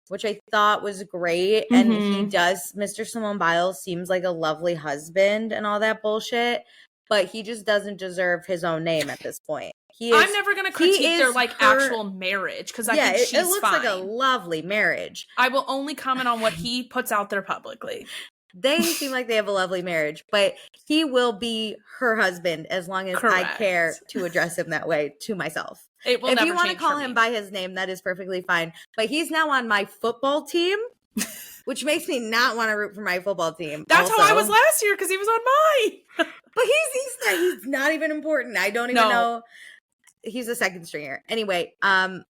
which I thought was great. And Mr. Simone Biles seems like a lovely husband and all that bullshit, but he just doesn't deserve his own name at this point. I'm never going to critique their actual marriage because I think she's fine. It looks like a lovely marriage. I will only comment on what he puts out there publicly. They seem like they have a lovely marriage, but he will be her husband as long as I care to address him that way to myself. It will if never you want to change call for him me. by his name, that is perfectly fine. But he's now on my football team, which makes me not want to root for my football team. That's how I was last year because he was on mine. But he's not even important. I don't even know. He's a second stringer. Anyway,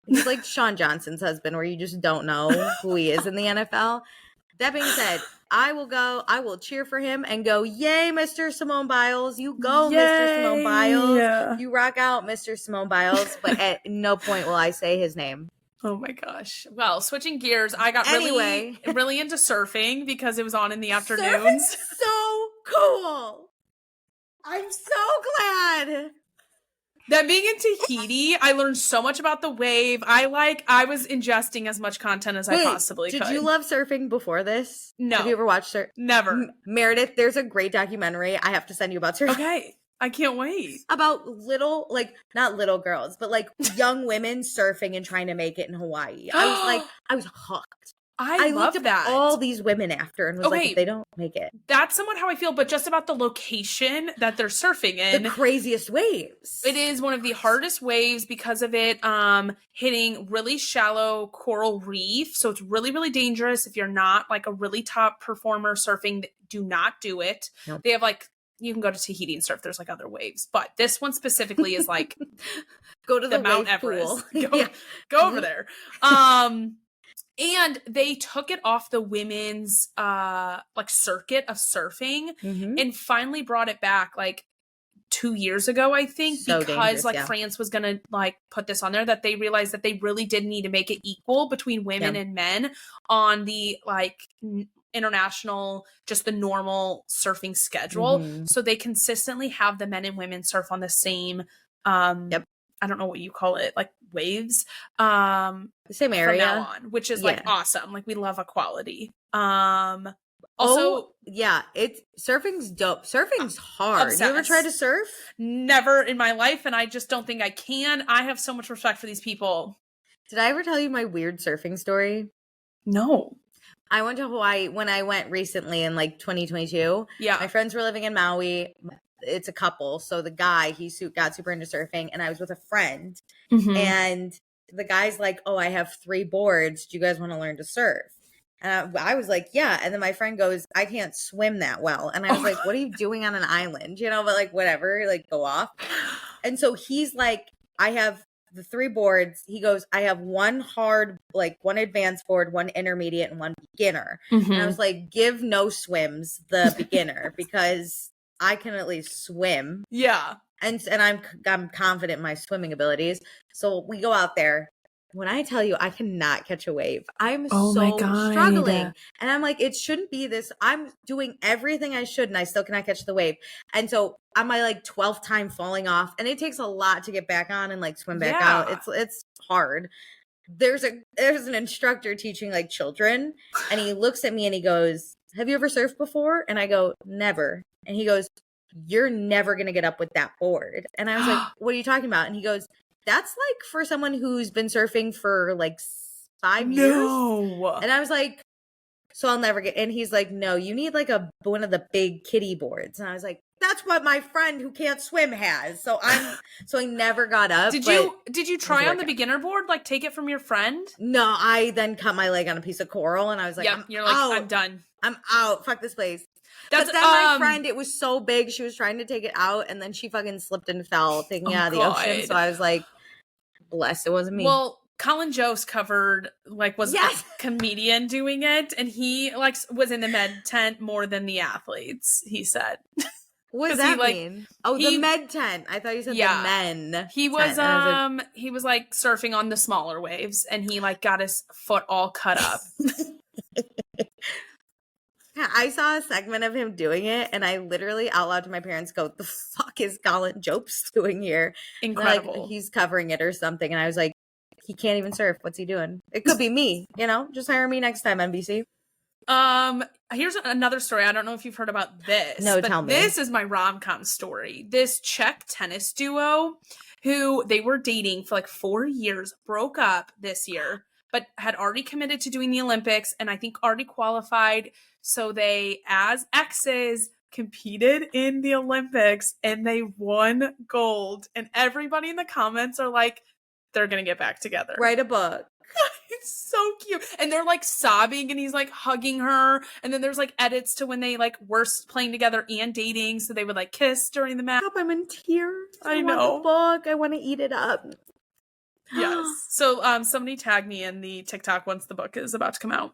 he's like Sean Johnson's husband, where you just don't know who he is in the NFL. That being said, I will cheer for him and go, yay, Mr. Simone Biles. You go, yay. Mr. Simone Biles. Yeah. You rock out, Mr. Simone Biles. But at no point will I say his name. Oh my gosh. Well, switching gears, I got really into surfing because it was on in the afternoons. So cool. I'm so glad. That being in Tahiti, I learned so much about the wave. I was ingesting as much content as I possibly could. Did you love surfing before this? No. Have you ever watched surf? Never. Meredith, there's a great documentary I have to send you about surfing. Okay. I can't wait. About not little girls, but young women surfing and trying to make it in Hawaii. I was hooked. I love looked that. At all these women after and was if they don't make it. That's somewhat how I feel, but just about the location that they're surfing in. The craziest waves. It is one of the hardest waves because of it hitting really shallow coral reef. So it's really, really dangerous. If you're not a really top performer surfing, do not do it. Nope. They have you can go to Tahiti and surf. There's other waves, but this one specifically is go to the Mount Everest. Go over there. And they took it off the women's circuit of surfing and finally brought it back 2 years ago, I think, because France was going to put this on there, that they realized that they really did need to make it equal between women and men on the international, just the normal surfing schedule. So they consistently have the men and women surf on the same I don't know what you call it, waves. The same area. From now on, which is awesome. We love equality. Also, surfing's dope. Surfing's hard. Obsessed. You ever tried to surf? Never in my life, and I just don't think I can. I have so much respect for these people. Did I ever tell you my weird surfing story? No. I went to Hawaii when I went recently in 2022. Yeah. My friends were living in Maui. It's a couple. So the guy, got super into surfing, and I was with a friend, and the guy's like, oh, I have 3 boards. Do you guys want to learn to surf? And I was like, yeah. And then my friend goes, I can't swim that well. And I was like, what are you doing on an island? But whatever, go off. And so he's like, I have the 3 boards. He goes, I have 1 hard, 1 advanced board, 1 intermediate, and 1 beginner. And I was like, give no swims the beginner because I can at least swim. Yeah. And I'm confident in my swimming abilities. So we go out there. When I tell you I cannot catch a wave, I'm struggling. And I'm like, it shouldn't be this. I'm doing everything I should and I still cannot catch the wave. And so I'm my 12th time falling off. And it takes a lot to get back on and swim back out. It's hard. There's an instructor teaching children, and he looks at me and he goes, have you ever surfed before? And I go, never. And he goes, you're never going to get up with that board. And I was like, what are you talking about? And he goes, that's for someone who's been surfing for 5 years. No. And I was like, so I'll never get, and he's like, no, you need one of the big kiddie boards. And I was like, that's what my friend who can't swim has. So I never got up. Did you try on the beginner board? Take it from your friend? No, I then cut my leg on a piece of coral and I was like, you're like, out. I'm done. I'm out. Fuck this place. But then my friend, it was so big, she was trying to take it out, and then she fucking slipped and fell taking it out of the ocean. So I was like, bless, it wasn't me. Well, Colin Jost covered, like, was a comedian doing it, and he, like, was in the med tent more than the athletes, he said. What does that mean? Oh, the med tent. I thought you said the men. He was, he was, like, surfing on the smaller waves, and he, like, got his foot all cut up. I saw a segment of him doing it, and I literally out loud to my parents go, "The fuck is Colin Jost doing here?" Incredible. Like, he's covering it or something, and I was like, he can't even surf. What's he doing? It could be me, you know? Just hire me next time, NBC. Here's another story. I don't know if you've heard about this. No, tell me. This is my rom-com story. This Czech tennis duo who they were dating for like 4 years, broke up this year, but had already committed to doing the Olympics and I think already qualified. So they, as exes, competed in the Olympics and they won gold. And everybody in the comments are like, they're going to get back together. Write a book. It's so cute. And they're like sobbing and he's like hugging her. And then there's like edits to when they like were playing together and dating. So they would like kiss during the match. I'm in tears. I know. Want the book. I want to eat it up. Yes. So somebody tag me in the TikTok once the book is about to come out.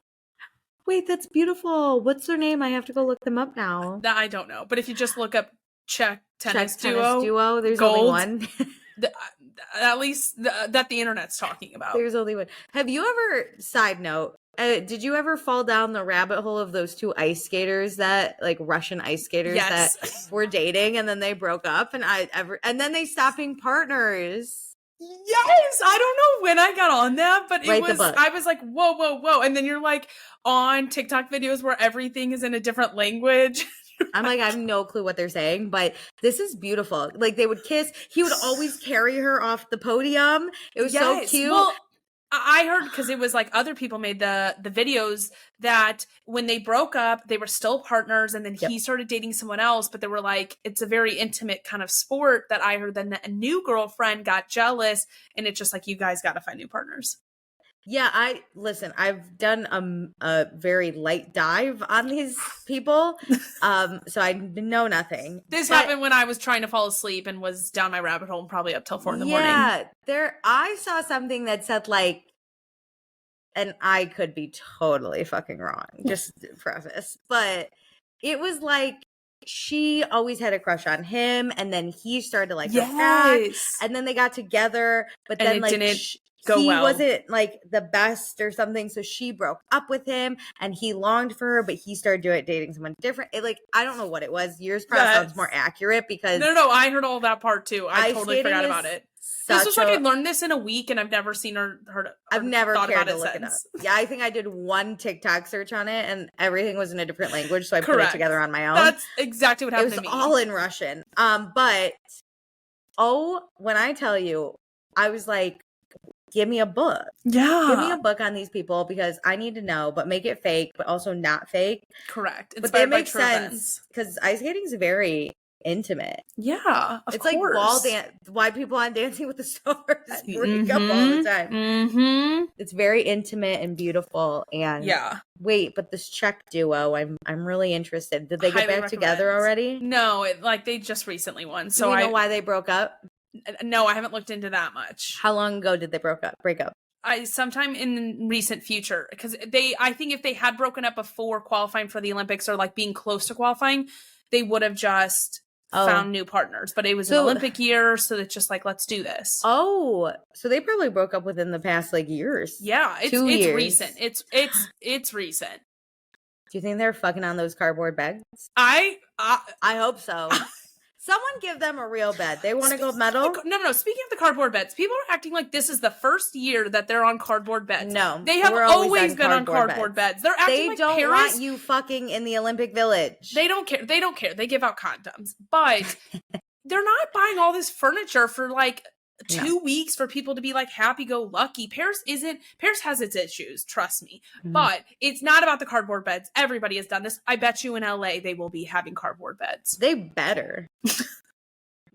Wait, that's beautiful. What's their name? I have to go look them up now. That I don't know. But if you just look up Czech tennis duo, there's gold, only one. At least that the internet's talking about. There's only one. Have you ever, side note, did you ever fall down the rabbit hole of those two ice skaters that, like Russian ice skaters that were dating and then they broke up and then they stopped being partners? Yes, I don't know when I got on that, but I was like, whoa. And then you're like on TikTok videos where everything is in a different language. I'm like, I have no clue what they're saying, but this is beautiful. Like they would kiss. He would always carry her off the podium. It was so cute. Well, I heard because it was like other people made the videos that when they broke up, they were still partners and then he started dating someone else. But they were like, it's a very intimate kind of sport that I heard. Then a new girlfriend got jealous and it's just like, you guys got to find new partners. Yeah, I've done a very light dive on these people. So I know nothing. This happened when I was trying to fall asleep and was down my rabbit hole and probably up till 4 a.m. Yeah, I saw something that said like, and I could be totally fucking wrong, just to preface, but it was like she always had a crush on him and then he started to like her back and then they got together, but then like he wasn't like the best or something, so she broke up with him and he longed for her, but he started dating someone different. I don't know what it was. Yours probably sounds more accurate because no, I heard all that part too. I totally forgot about it. This was like I learned this in a week and I've never seen or heard I've never thought cared about to look it up. Yeah, I think I did one TikTok search on it and everything was in a different language, so I put it together on my own. That's exactly what happened to me. It was all in Russian. But when I tell you, I was like, give me a book. Yeah. Give me a book on these people because I need to know, but make it fake, but also not fake. Correct. But they make sense because ice skating is very intimate. Yeah, it's like wall dance. Why people on Dancing with the Stars break up all the time. Mm-hmm. It's very intimate and beautiful. And wait, but this Czech duo, I'm really interested. Did they get back together already? No, they just recently won. So do you know why they broke up? No, I haven't looked into that much. How long ago did they break up? Sometime in recent future, because I think if they had broken up before qualifying for the Olympics or like being close to qualifying, they would have just found new partners. But it was an Olympic year, so it's just like, let's do this. Oh, so they probably broke up within the past like years. Yeah, it's recent. It's recent. Do you think they're fucking on those cardboard beds? I hope so. Someone give them a real bed. They want to go metal? No. Speaking of the cardboard beds, people are acting like this is the first year that they're on cardboard beds. No. They have always been on cardboard beds. They're acting like Paris. They don't want you fucking in the Olympic Village. They don't care. They give out condoms. But they're not buying all this furniture for like 2 weeks for people to be like happy-go-lucky. Paris has its issues, trust me. Mm-hmm. But it's not about the cardboard beds. Everybody has done this. I bet you in LA they will be having cardboard beds. They better.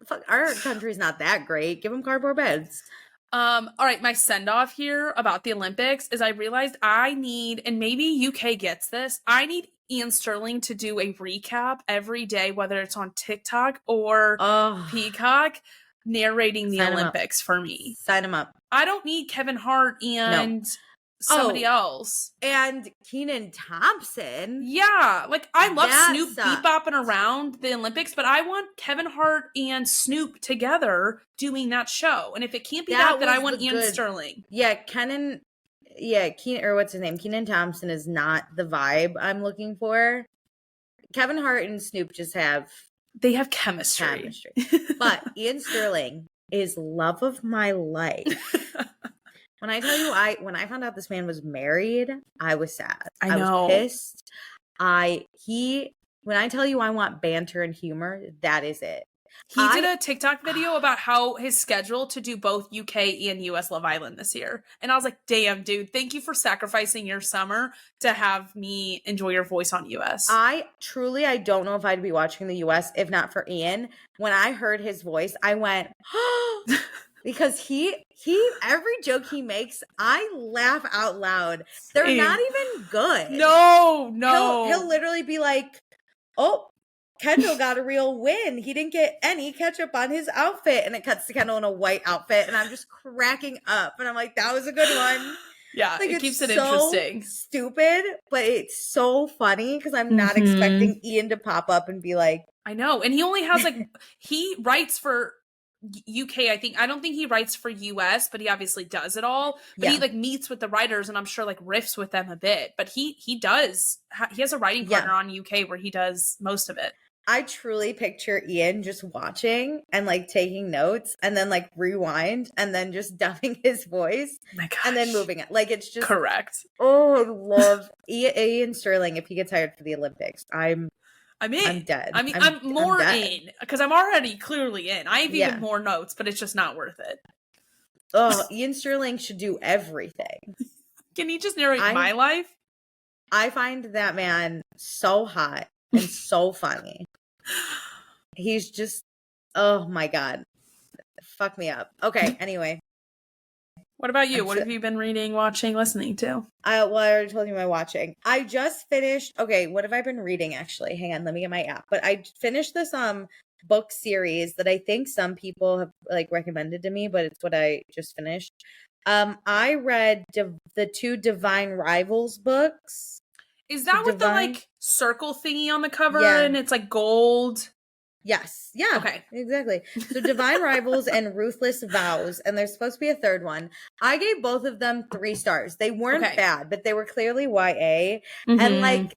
Fuck, our country's not that great. Give them cardboard beds. All right, my send-off here about the Olympics is I realized I need, and maybe UK gets this, I need Ian Sterling to do a recap every day, whether it's on TikTok or Peacock. narrating the Olympics for me. Sign him up. I don't need Kevin Hart and somebody else. And Kenan Thompson. Yeah. Like, I love Snoop bebopping around the Olympics, but I want Kevin Hart and Snoop together doing that show. And if it can't be that, then I want Ian Sterling. Yeah, or what's his name? Kenan Thompson is not the vibe I'm looking for. Kevin Hart and Snoop just have... They have chemistry. But Ian Sterling is love of my life. When I tell you, when I found out this man was married, I was sad. I know. Was pissed. When I tell you I want banter and humor, that is it. He did a TikTok video about how his schedule to do both UK and US Love Island this year. And I was like, damn, dude, thank you for sacrificing your summer to have me enjoy your voice on US. I don't know if I'd be watching the US if not for Ian. When I heard his voice, I went, oh, because he every joke he makes, I laugh out loud. They're not even good. No. He'll literally be like, oh, Kendall got a real win. He didn't get any ketchup on his outfit. And it cuts to Kendall in a white outfit. And I'm just cracking up. And I'm like, that was a good one. Yeah, like, it keeps it interesting. Stupid, but it's so funny because I'm not expecting Ian to pop up and be like... I know. And he only has he writes for UK, I think. I don't think he writes for US, but he obviously does it all. But he meets with the writers and I'm sure riffs with them a bit. But he has a writing partner on UK where he does most of it. I truly picture Ian just watching and taking notes and then rewind and then just dubbing his voice and then moving it. It's just correct. Oh, I love Ian Sterling. If he gets hired for the Olympics, I'm in. I'm dead. I mean, I'm more in because I'm already clearly in. I have even more notes, but it's just not worth it. Oh, Ian Sterling should do everything. Can he just narrate my life? I find that man so hot and so funny. He's just, oh my God. Fuck me up. Okay, anyway. What about you? What have you been reading, watching, listening to? I already told you my watching. I just finished, okay, what have I been reading actually? Hang on, let me get my app. But I finished this book series that I think some people have recommended to me, but it's what I just finished. I read the 2 Divine Rivals books. Is that with the circle thingy on the cover and it's gold? Yes. Yeah. Okay. Exactly. So Divine Rivals and Ruthless Vows, and there's supposed to be a third one. I gave both of them 3 stars. They weren't bad, but they were clearly YA. And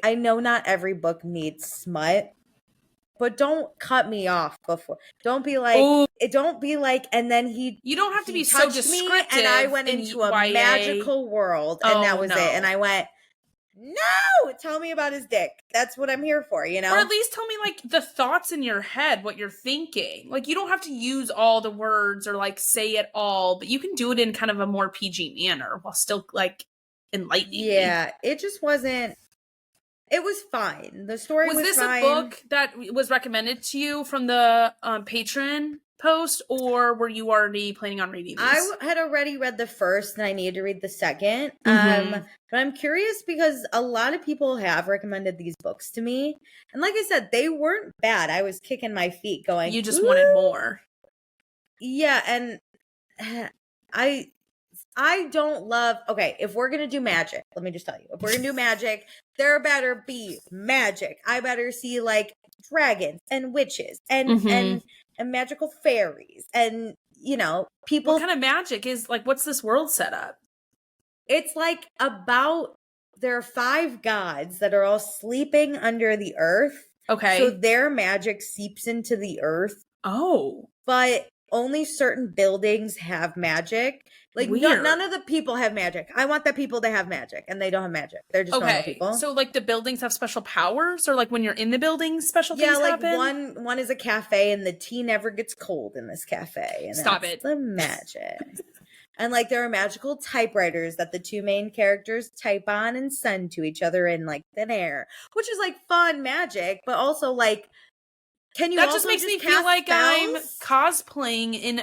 I know not every book needs smut, but don't cut me off before. Don't be like, and then you don't have to be so descriptive. And I went into a magical world, and that was it. And I went, no, tell me about his dick. That's what I'm here for, you know? Or at least tell me the thoughts in your head, what you're thinking. You don't have to use all the words or say it all, but you can do it in kind of a more PG manner while still enlightening. Yeah, it just wasn't. It was fine. The story was fine. Was this a book that was recommended to you from the patron post, or were you already planning on reading these? I had already read the first and I needed to read the second. But I'm curious because a lot of people have recommended these books to me. And like I said, they weren't bad. I was kicking my feet going, you just wanted more. Yeah. And I don't love, okay, if we're going to do magic, let me just tell you, if we're going to do magic, there better be magic. I better see dragons and witches and magical fairies and, people. What kind of magic is, what's this world set up? It's about, there are 5 gods that are all sleeping under the earth. Okay. So their magic seeps into the earth. Oh. But only certain buildings have magic. None of the people have magic. I want the people to have magic, and they don't have magic. They're just normal people. So, the buildings have special powers, or when you're in the buildings, special things happen? Yeah, one is a cafe, and the tea never gets cold in this cafe. And Stop it. The magic. And there are magical typewriters that the 2 main characters type on and send to each other in thin air, which is fun magic, but also can you? That just makes me feel like I'm cosplaying in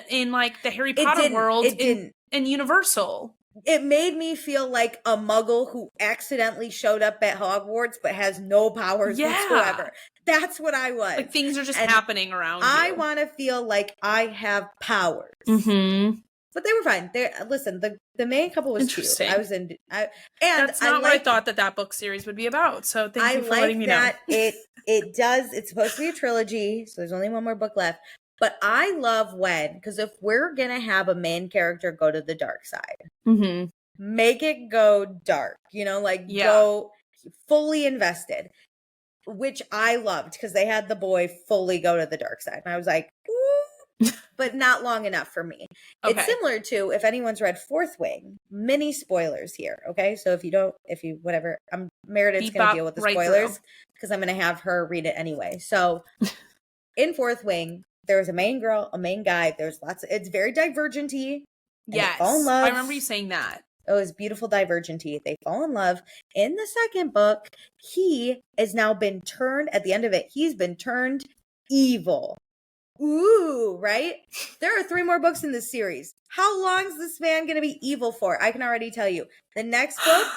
the Harry Potter world in Universal. it made me feel like a muggle who accidentally showed up at Hogwarts but has no powers whatsoever. That's what I was. Like things are just happening around I you. want to feel like I have powers. Mm-hmm. But they were fine. Listen, the main couple was cute. I was in, and that's not what I thought that book series would be about. So thank you for letting me know. It does. It's supposed to be a trilogy, so there's only one more book left. But I love because if we're gonna have a main character go to the dark side, make it go dark. Go fully invested, which I loved because they had the boy fully go to the dark side, and I was like, ooh. But not long enough for me. Okay. It's similar to, if anyone's read Fourth Wing, mini spoilers here. Okay. So whatever, Meredith's going to deal with the spoilers because I'm going to have her read it anyway. So in Fourth Wing, there's a main girl, a main guy. There's it's very divergent-y. Yes. They fall in love. I remember you saying that. It was beautiful divergent-y. They fall in love. In the second book, he has now been turned, at the end of it, he's been turned evil. Ooh, right? There are 3 more books in this series. How long is this man going to be evil for? I can already tell you. The next book,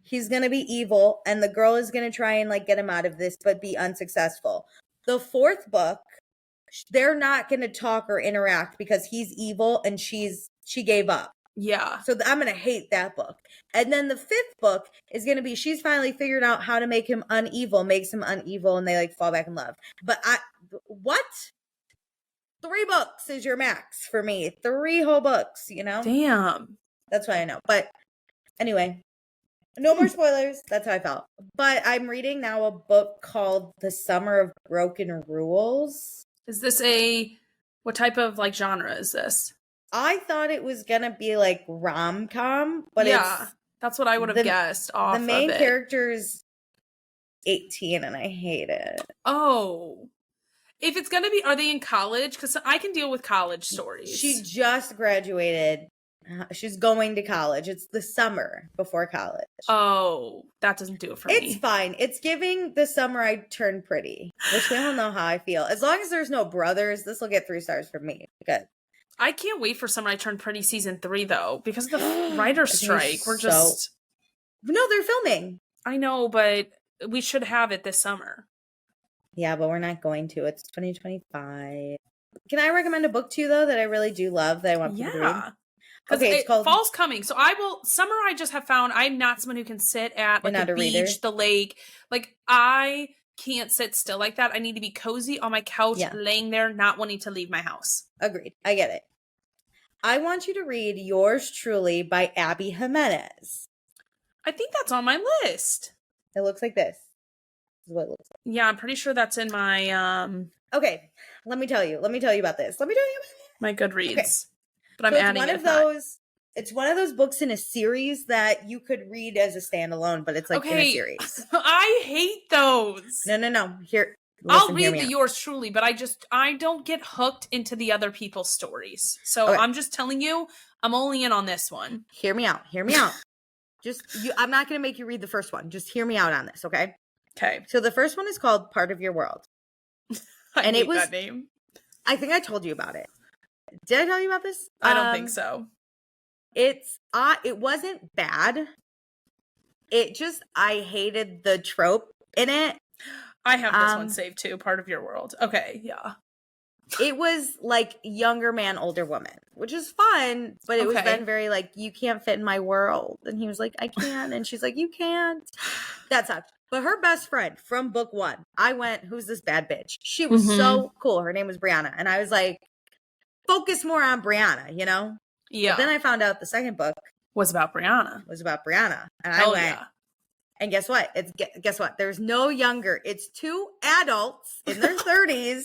he's going to be evil, and the girl is going to try and get him out of this, but be unsuccessful. The 4th book, they're not going to talk or interact because he's evil and she gave up. Yeah. So I'm going to hate that book. And then the 5th book is going to be, she's finally figured out how to make him makes him unevel, and they fall back in love. But what? 3 books is your max for me. 3 whole books, Damn. That's what I know. But anyway, no more spoilers. That's how I felt. But I'm reading now a book called The Summer of Broken Rules. Is this what type of genre is this? I thought it was going to be rom-com, but that's what I would have guessed off of it. The main character's 18 and I hate it. Oh. If it's going to be, are they in college? Because I can deal with college stories. She just graduated. She's going to college. It's the summer before college. Oh, that doesn't do it for me. It's fine. It's giving the summer I turned pretty, which we all know how I feel. As long as there's no brothers, this will get 3 stars from me. Good. I can't wait for Summer I Turned Pretty season 3 though, because of the writer's strike. No, they're filming. I know, but we should have it this summer. Yeah, but we're not going to. It's 2025. Can I recommend a book to you, though, that I really do love that I want people to read? Okay, it's called Fall's Coming. So Summer I just have found I'm not someone who can sit at the beach, the lake. I can't sit still like that. I need to be cozy on my couch, laying there, not wanting to leave my house. Agreed. I get it. I want you to read Yours Truly by Abby Jimenez. I think that's on my list. It looks like this. This is what it looks like. Yeah, I'm pretty sure that's in my Okay, let me tell you about this. My Goodreads. Okay. But I'm so adding it's one of those books in a series that you could read as a standalone, but it's in a series. I hate those. No. Here, I'll read the Yours Truly, but I don't get hooked into the other people's stories. So I'm just telling you, I'm only in on this one. Hear me out. I'm not going to make you read the first one. Just hear me out on this, okay? Okay. So the first one is called Part of Your World. And it was that name. I think I told you about it. Did I tell you about this? I don't think so. It wasn't bad. I hated the trope in it. I have this one saved too, Part of Your World. Okay, yeah. It was younger man, older woman, which is fun, but it was then very you can't fit in my world. And he was like, I can. And she's like, you can't. That sucked. But her best friend from book 1, I went, who's this bad bitch? She was so cool. Her name was Brianna. And I was like, focus more on Brianna, Yeah. But then I found out the second book was about Brianna. And I went, and guess what? Guess what? There's no younger. It's 2 adults in their 30s.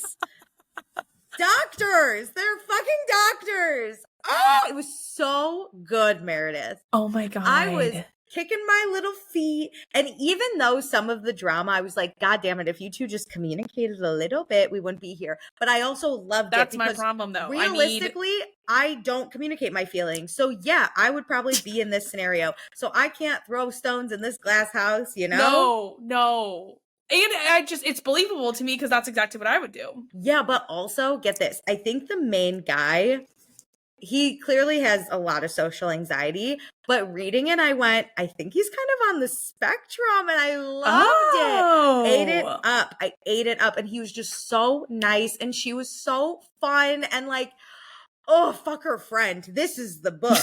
Doctors. They're fucking doctors. Oh, it was so good, Meredith. Oh my God. I was kicking my little feet. And even though some of the drama, I was like, God damn it, if you 2 just communicated a little bit, we wouldn't be here. But I also loved That's my problem, though. Realistically, I don't communicate my feelings. So yeah, I would probably be in this scenario. So I can't throw stones in this glass house, No. And it's believable to me because that's exactly what I would do. Yeah, but also, get this. I think the main guy he clearly has a lot of social anxiety, but reading it, I went, I think he's kind of on the spectrum, and I loved it. Ate it up. I ate it up, and he was just so nice, and she was so fun, and like, oh, fuck her friend. This is the book.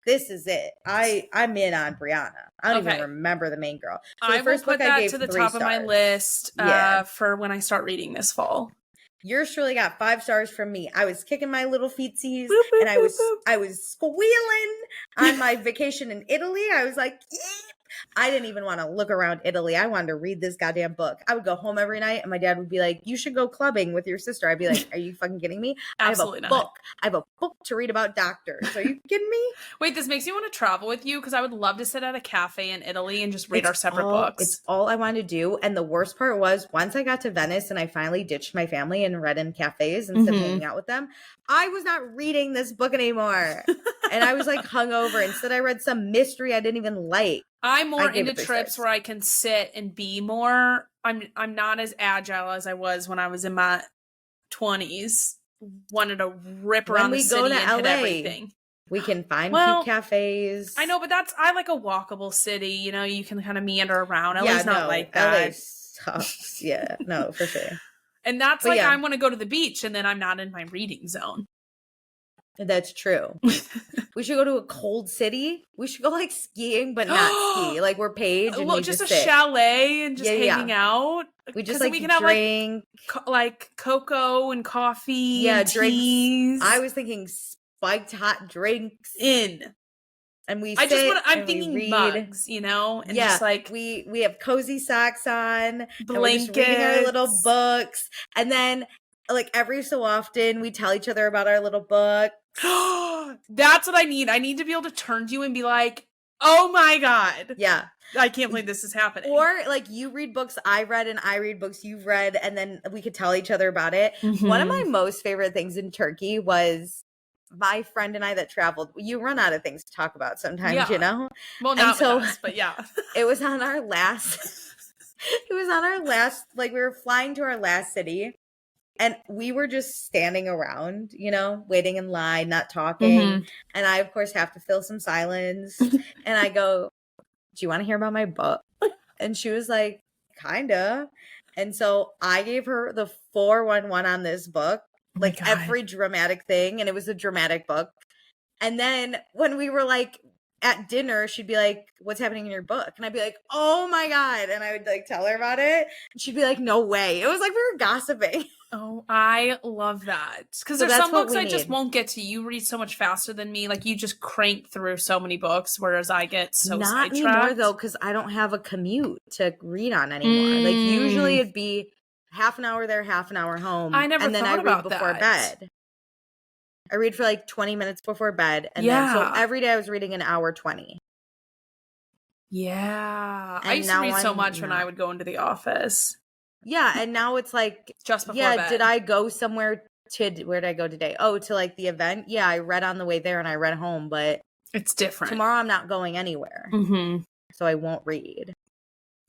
This is it. I'm in on Brianna. I don't even remember the main girl. So I will put that to the top of my list for when I start reading this fall. Yours truly got 5 stars from me. I was kicking my little feetsies, and I was squealing on my vacation in Italy. I was like, I didn't even want to look around Italy. I wanted to read this goddamn book. I would go home every night, and my dad would be like, you should go clubbing with your sister. I'd be like, are you fucking kidding me? Absolutely not. Book. I have a book to read about doctors. Are you kidding me? Wait, this makes me want to travel with you, because I would love to sit at a cafe in Italy and just read our separate books. It's all I wanted to do. And the worst part was, once I got to Venice and I finally ditched my family and read in cafes instead of hanging out with them, I was not reading this book anymore. And I was like hungover. Instead, I read some mystery I didn't even like. I'm more into trips where I can sit and be more. I'm not as agile as I was when I was in my 20s. Wanted to rip around the city and hit everything. We can find cute cafes. I know, but I like a walkable city. You know, you can kind of meander around. LA's not like that. LA sucks. Yeah, no, for sure. And that's I want to go to the beach, and then I'm not in my reading zone. That's true. We should go to a cold city. We should go like skiing, but not ski. Like we're Paige and just a chalet and just hanging out. We just like we can drink have like cocoa and coffee. Yeah, and teas. I was thinking spiked hot drinks and we. I'm thinking mugs, you know, and just like we have cozy socks on, blankets, and we're just reading our little books, and then like every so often we tell each other about our little book. That's what I need. I need to be able to turn to you and be like, oh my God. Yeah. I can't believe this is happening. Or like you read books I read and I read books you've read, and then we could tell each other about it. One of my most favorite things in Turkey was my friend and I that traveled. You run out of things to talk about sometimes, you know? Well, not with us, but yeah. It was on our last, like we were flying to our last city. And we were just standing around, you know, waiting in line, not talking. And I, of course, have to fill some silence. And I go, do you want to hear about my book? And she was like, kinda. And so I gave her the 411 on this book, like every dramatic thing. And it was a dramatic book. And then when we were like at dinner, she'd be like, what's happening in your book? And I'd be like, oh my God. And I would like tell her about it. And she'd be like, no way. It was like we were gossiping. Oh, I love that. Because there's some books I just won't get to. You read so much faster than me. Like, you just crank through so many books, whereas I get so sidetracked. Not anymore, though, because I don't have a commute to read on anymore. Like, usually it'd be half an hour there, half an hour home. I never thought about that. And then I read before bed. I read for like 20 minutes before bed. And then so every day I was reading an hour 20. Yeah. And I used to read so much when I would go into the office. Yeah, and now it's like just before bed. Did I go somewhere where did I go today? Oh, to like the event? Yeah, I read on the way there and I read home, but it's different. Tomorrow I'm not going anywhere. So I won't read.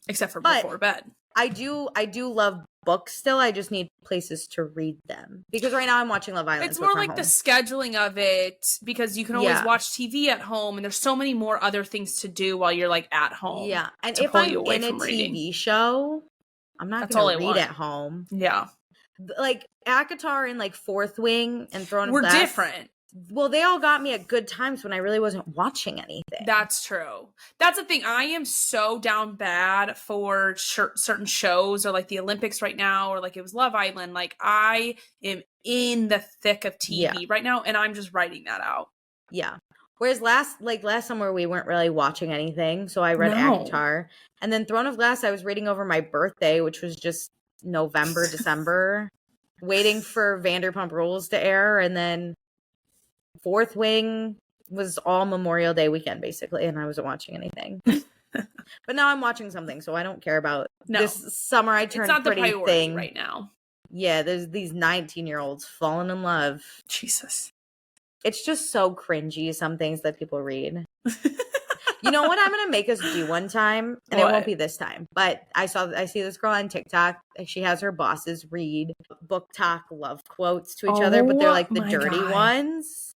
Except for before bed. I do love books still. I just need places to read them. Because right now I'm watching Love Island. It's more like the scheduling of it, because you can always watch TV at home, and there's so many more other things to do while you're like at home. Yeah. And if I'm in a TV show, I'm not going to read at home. Yeah. Like ACOTAR and like Fourth Wing and Throne of Glass. We're different. Well, they all got me at good times when I really wasn't watching anything. That's true. That's the thing. I am so down bad for certain shows, or like the Olympics right now, or like it was Love Island. Like I am in the thick of TV right now, and I'm just writing that out. Yeah. Whereas last summer we weren't really watching anything, so I read ACOTAR. And then Throne of Glass I was reading over my birthday, which was just November, December, waiting for Vanderpump Rules to air, and then Fourth Wing was all Memorial Day weekend basically, and I wasn't watching anything. But now I'm watching something, so I don't care about this summer. I turned it's not pretty the priority thing right now. Yeah, there's these 19-year-olds falling in love. Jesus. It's just so cringy, some things that people read. You know what I'm going to make us do one time? And it won't be this time. But I see this girl on TikTok. She has her bosses read book talk love quotes to each other, but they're like the dirty ones.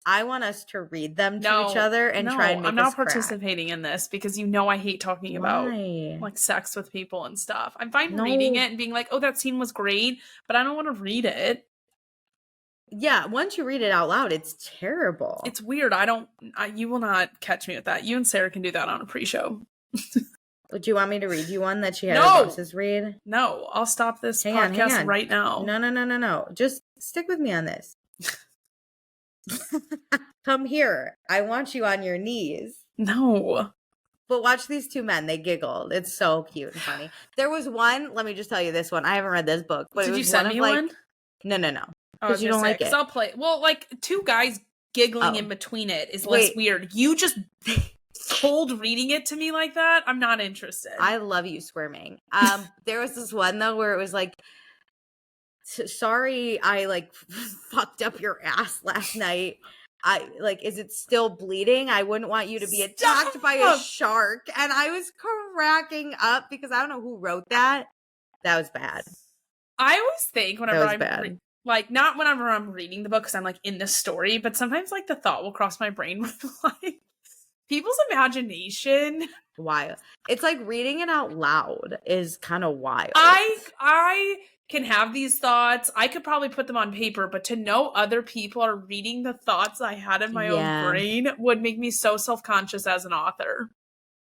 I want us to read them to each other and try and make I'm not participating in this because I hate talking about like sex with people and stuff. I'm fine reading it and being like, oh, that scene was great, but I don't want to read it. Yeah, once you read it out loud, it's terrible. It's weird. You will not catch me with that. You and Sarah can do that on a pre-show. Do you want me to read you one that she had her bosses read? No, I'll stop this podcast right now. No. Just stick with me on this. Come here. I want you on your knees. No. But watch these two men. They giggled. It's so cute and funny. There was one. Let me just tell you this one. I haven't read this book. But did you send me one? No. Because you don't like it. I'll play. Well, like two guys giggling in between it is less weird. You just cold reading it to me like that. I'm not interested. I love you squirming. There was this one though where it was like, sorry, I like fucked up your ass last night. Is it still bleeding? I wouldn't want you to be attacked by a shark. And I was cracking up because I don't know who wrote that. That was bad. I always think whenever I'm not whenever I'm reading the book because I'm like in the story, but sometimes like the thought will cross my brain with like people's imagination. Wild. It's like reading it out loud is kind of wild. I can have these thoughts. I could probably put them on paper, but to know other people are reading the thoughts I had in my own brain would make me so self-conscious as an author.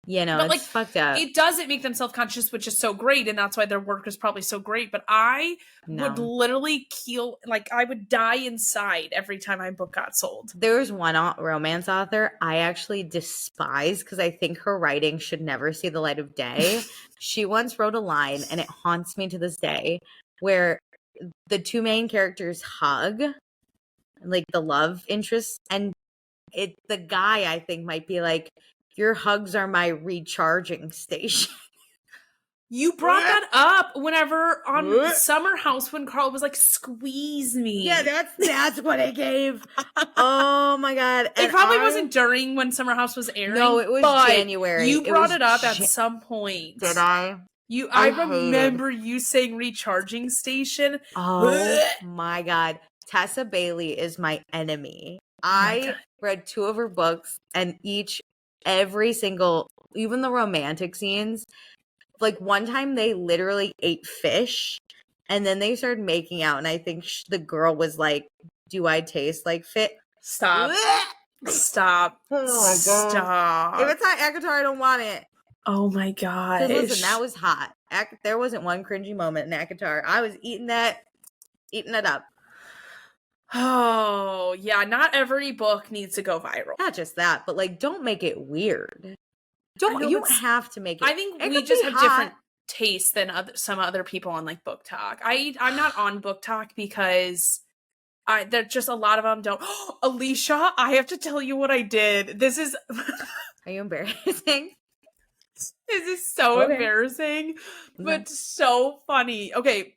Yeah, no, it's fucked up. It doesn't make them self-conscious, which is so great, and that's why their work is probably so great. But I would literally I would die inside every time my book got sold. There was one romance author I actually despise because I think her writing should never see the light of day. She once wrote a line, and it haunts me to this day, where the two main characters hug, like the love interest, and the guy I think might be like, your hugs are my recharging station. You brought that up whenever on Summer House when Carl was like, squeeze me. Yeah, that's what I gave. Oh my God. And it probably wasn't during when Summer House was airing. No, it was January. You brought it up at some point. Did I? I remember you saying recharging station. Oh my God. Tessa Bailey is my enemy. I read 2 of her books and every single, even the romantic scenes, like one time they literally ate fish and then they started making out and I think the girl was like, do I taste like fish? Stop. Stop. Oh my God. Stop. If it's not ACOTAR, I don't want it. Oh my God. Listen, that was hot. There wasn't one cringy moment in ACOTAR. I was eating it up. Oh, yeah. Not every book needs to go viral. Not just that, but like, don't make it weird. You don't have to make it. I think we just have different tastes than some other people on like Book Talk. I'm not on Book Talk because there's just a lot of them don't. Alicia, I have to tell you what I did. This is. Are you embarrassing? This is so embarrassing, but so funny. Okay.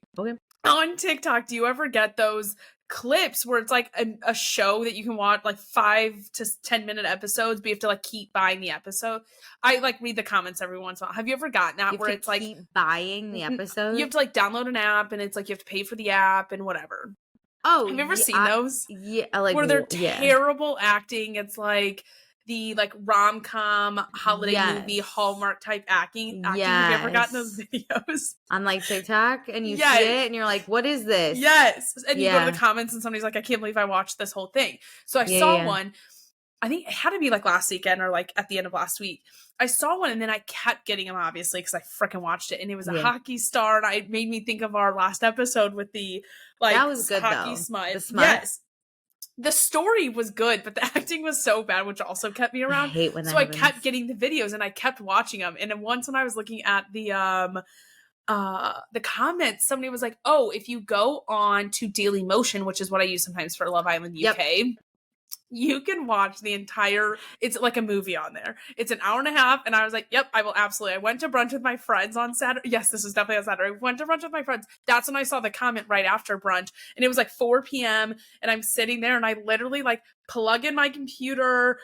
On TikTok, do you ever get those clips where it's like a show that you can watch like 5 to 10 minute episodes, but you have to like keep buying the episode? I like read the comments every once in a while. Have you ever gotten that where it's like keep buying the episode? You have to like download an app and it's like you have to pay for the app and whatever. Oh, have you ever seen those? Yeah, like where they're terrible acting. It's like the like rom-com holiday movie Hallmark type acting. Have you ever gotten those videos on like TikTok and you see it and you're like, what is this? Yes. And you go to the comments and somebody's like, I can't believe I watched this whole thing. So I saw one, I think it had to be like last weekend or like at the end of last week. I saw one and then I kept getting them obviously because I freaking watched it and it was a hockey star and it made me think of our last episode with the like that was good hockey though. smut. The smut? Yes. The story was good, but the acting was so bad, which also kept me around. I hate when that happens. I kept getting the videos and I kept watching them. And then once when I was looking at the comments, somebody was like, "Oh, if you go on to Daily Motion, which is what I use sometimes for Love Island UK." You can watch the entire, it's like a movie on there. It's an hour and a half. And I was like, yep, I will absolutely. I went to brunch with my friends on Saturday. Yes, this is definitely on Saturday. I went to brunch with my friends. That's when I saw the comment right after brunch. And it was like 4 p.m. And I'm sitting there and I literally like plug in my computer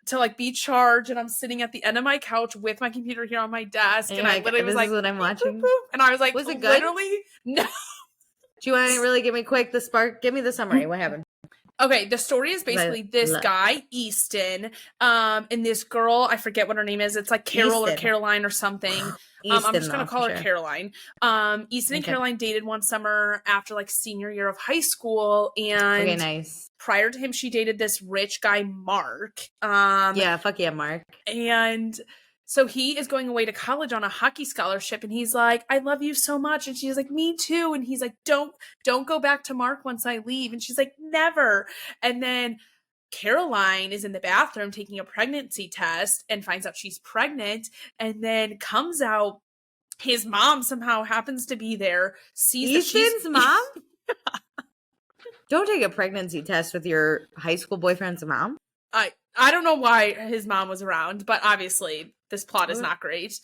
to like be charged. And I'm sitting at the end of my couch with my computer here on my desk. And I literally was like, this is what I'm watching. Boop, boop. And I was like, was it good? Literally, no. Do you want to really give me the spark? Give me the summary. What happened? Okay, the story is basically this guy, Easton, and this girl, I forget what her name is. It's like Carol or Caroline or something. I'm just going to call her Caroline. Easton and Caroline dated one summer after like senior year of high school. And prior to him, she dated this rich guy, Mark. Yeah, fuck yeah, Mark. And so he is going away to college on a hockey scholarship, and he's like, I love you so much. And she's like, me too. And he's like, don't go back to Mark once I leave. And she's like, never. And then Caroline is in the bathroom taking a pregnancy test and finds out she's pregnant, and then comes out. His mom somehow happens to be there, sees Easton's mom? Don't take a pregnancy test with your high school boyfriend's mom. I don't know why his mom was around, but obviously this plot is not great.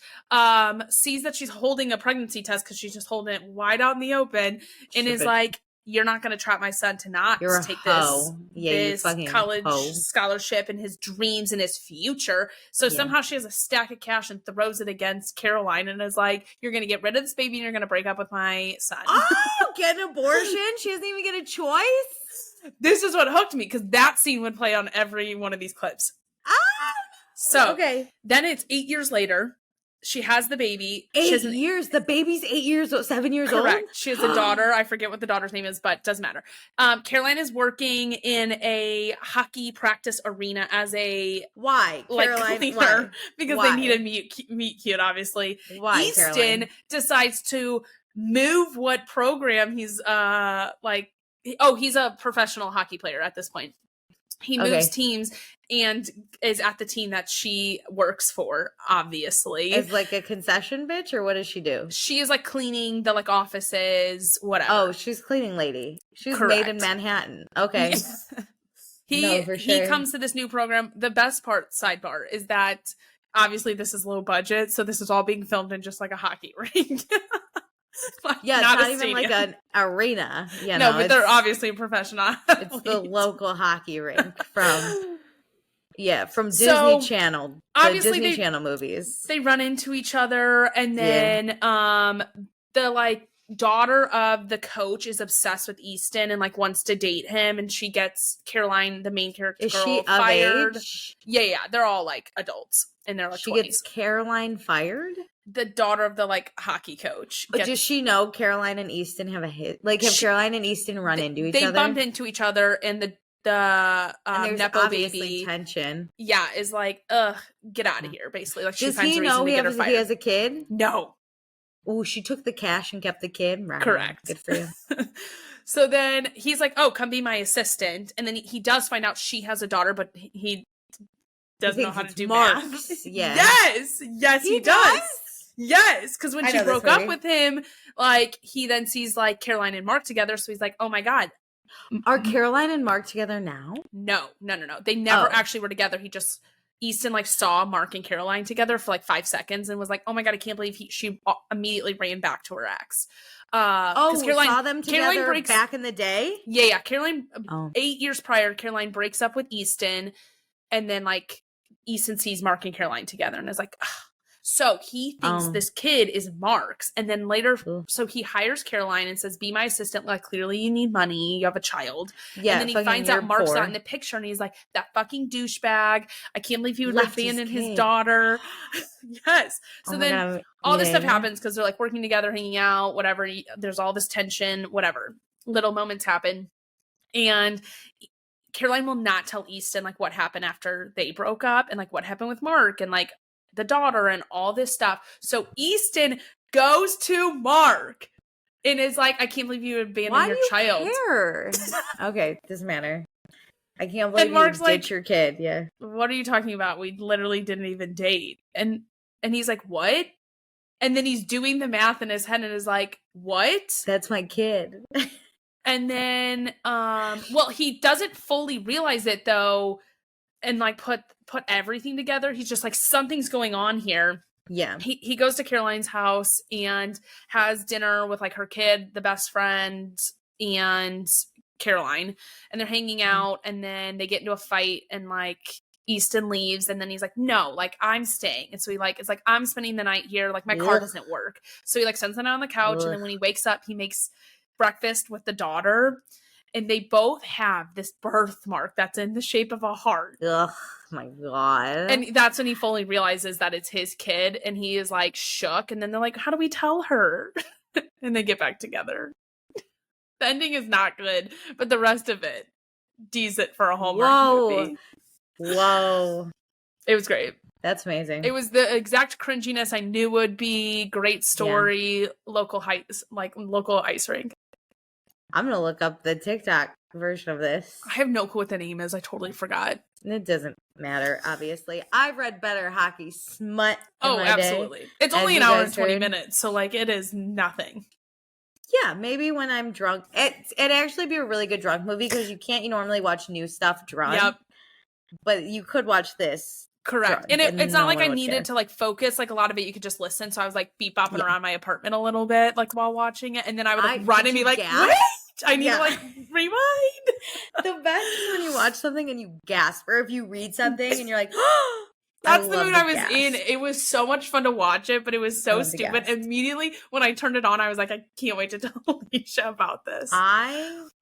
Sees that she's holding a pregnancy test because she's just holding it wide out in the open, and is like, you're not going to trap my son to not take this college scholarship and his dreams and his future. So somehow she has a stack of cash and throws it against Caroline and is like, you're going to get rid of this baby and you're going to break up with my son. Oh, get an abortion? She doesn't even get a choice? This is what hooked me, because that scene would play on every one of these clips. So then it's 8 years later. She has the baby. 8 years? The baby's 8 years, 7 years old? Correct. She has a daughter. I forget what the daughter's name is, but doesn't matter. Caroline is working in a hockey practice arena as a... Why? Caroline, cleaner, why? Because why? they need a meet cute, obviously. Why, Easton Caroline? decides to move what program he's he's a professional hockey player at this point. He moves teams and is at the team that she works for, obviously. Is like a concession bitch, or what does she do? She is like cleaning the like offices, whatever. Oh, she's cleaning lady. She's made in Manhattan. Okay. He comes to this new program. The best part, sidebar, is that obviously this is low budget, so this is all being filmed in just like a hockey rink. Yeah, it's not even like an arena. No, but they're obviously professional. It's the local hockey rink from Disney Channel. Obviously, Disney Channel movies. They run into each other, and then the like daughter of the coach is obsessed with Easton and like wants to date him, and she gets Caroline, the main character girl, fired. Yeah, they're all like adults in their like 20s. She gets Caroline fired? The daughter of the like hockey coach. Does she know Caroline and Easton have a hit? Like, have Caroline and Easton run into each other? They bump into each other, and the Nepo baby tension. Yeah, is like, ugh, get out of here, basically. Like, she finds a reason to get her fired. He has a kid? No. Oh, she took the cash and kept the kid? Right. Correct. Good for you. So then he's like, oh, come be my assistant. And then he does find out she has a daughter, but he doesn't know how to do math. Yeah. Yes, he does. Yes, because when she broke up with him, like, he then sees like Caroline and Mark together, so he's like, oh my god. Are Caroline and Mark together now? No. They never actually were together. Easton like saw Mark and Caroline together for like 5 seconds and was like, oh my god, I can't believe she immediately ran back to her ex. Caroline saw them together back in the day? Yeah. Caroline, 8 years prior, Caroline breaks up with Easton, and then like Easton sees Mark and Caroline together and is like, ugh. So he thinks this kid is Mark's, and then later, so he hires Caroline and says, be my assistant. Like, clearly you need money. You have a child. Yeah. And then he finds out Mark's not in the picture, and he's like, that fucking douchebag. I can't believe he would abandon his daughter. Yes. So then all this stuff happens because they're like working together, hanging out, whatever. There's all this tension, whatever. Little moments happen. And Caroline will not tell Easton like what happened after they broke up and like what happened with Mark and like the daughter and all this stuff. So Easton goes to Mark and is like, I can't believe you abandoned your child. Care? Okay, doesn't matter. I can't believe you ditched your kid. Yeah. What are you talking about? We literally didn't even date. And he's like, what? And then he's doing the math in his head and is like, what? That's my kid. And then he doesn't fully realize it though, and like put everything together. He's just like, something's going on here. Yeah. He goes to Caroline's house and has dinner with like her kid, the best friend, and Caroline, and they're hanging out, and then they get into a fight, and like Easton leaves, and then he's like, no, like, I'm staying. And so he like it's like, I'm spending the night here, like my car doesn't work. So he like sends them out on the couch, and then when he wakes up, he makes breakfast with the daughter. and they both have this birthmark that's in the shape of a heart. Ugh, my God. And that's when he fully realizes that it's his kid, and he is like shook, and then they're like, how do we tell her? And they get back together. The ending is not good, but the rest of it, decent for a Hallmark movie. Whoa. It was great. That's amazing. It was the exact cringiness I knew would be. Great story, local ice rink. I'm going to look up the TikTok version of this. I have no clue what the name is. I totally forgot. It doesn't matter, obviously. I've read better hockey smut in my absolutely. day, it's only an hour and 20 minutes, so like it is nothing. Yeah, maybe when I'm drunk. It'd actually be a really good drunk movie because you can't normally watch new stuff drunk. Yep. But you could watch this. Correct. And it's not like I needed to like focus. Like a lot of it you could just listen. So I was like bopping around my apartment a little bit like while watching it. And then I would like run and be like, wait, I need to like rewind. The best is when you watch something and you gasp, or if you read something and you're like, that's the mood I was in. It was so much fun to watch it, but it was so stupid. Immediately when I turned it on, I was like, I can't wait to tell Alicia about this.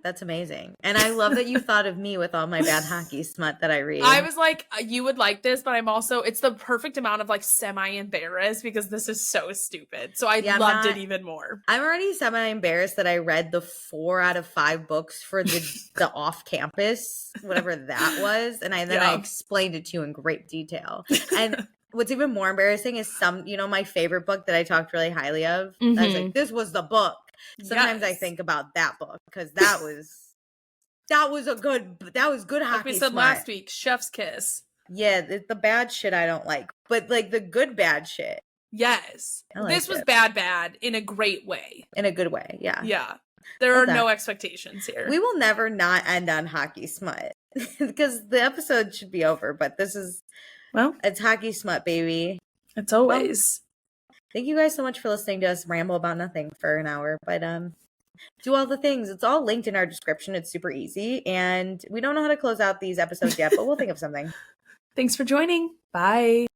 That's amazing. And I love that you thought of me with all my bad hockey smut that I read. I was like, you would like this, but I'm also, it's the perfect amount of like semi-embarrassed because this is so stupid. So I loved it even more. I'm already semi-embarrassed that I read the 4 out of 5 books for the off-campus, whatever that was. And I explained it to you in great detail. And what's even more embarrassing is my favorite book that I talked really highly of. Mm-hmm. I was like, this was the book. Sometimes I think about that book because that was good hockey. Like we said last week, Chef's Kiss. Yeah, the bad shit I don't like, but like the good bad shit. Yes, this was bad in a great way. In a good way, yeah. Yeah, there are no expectations here. We will never not end on hockey smut because the episode should be over, but this is. Well, it's hockey smut, baby. It's always. Well, thank you guys so much for listening to us ramble about nothing for an hour. But do all the things. It's all linked in our description. It's super easy. And we don't know how to close out these episodes yet, but we'll think of something. Thanks for joining. Bye.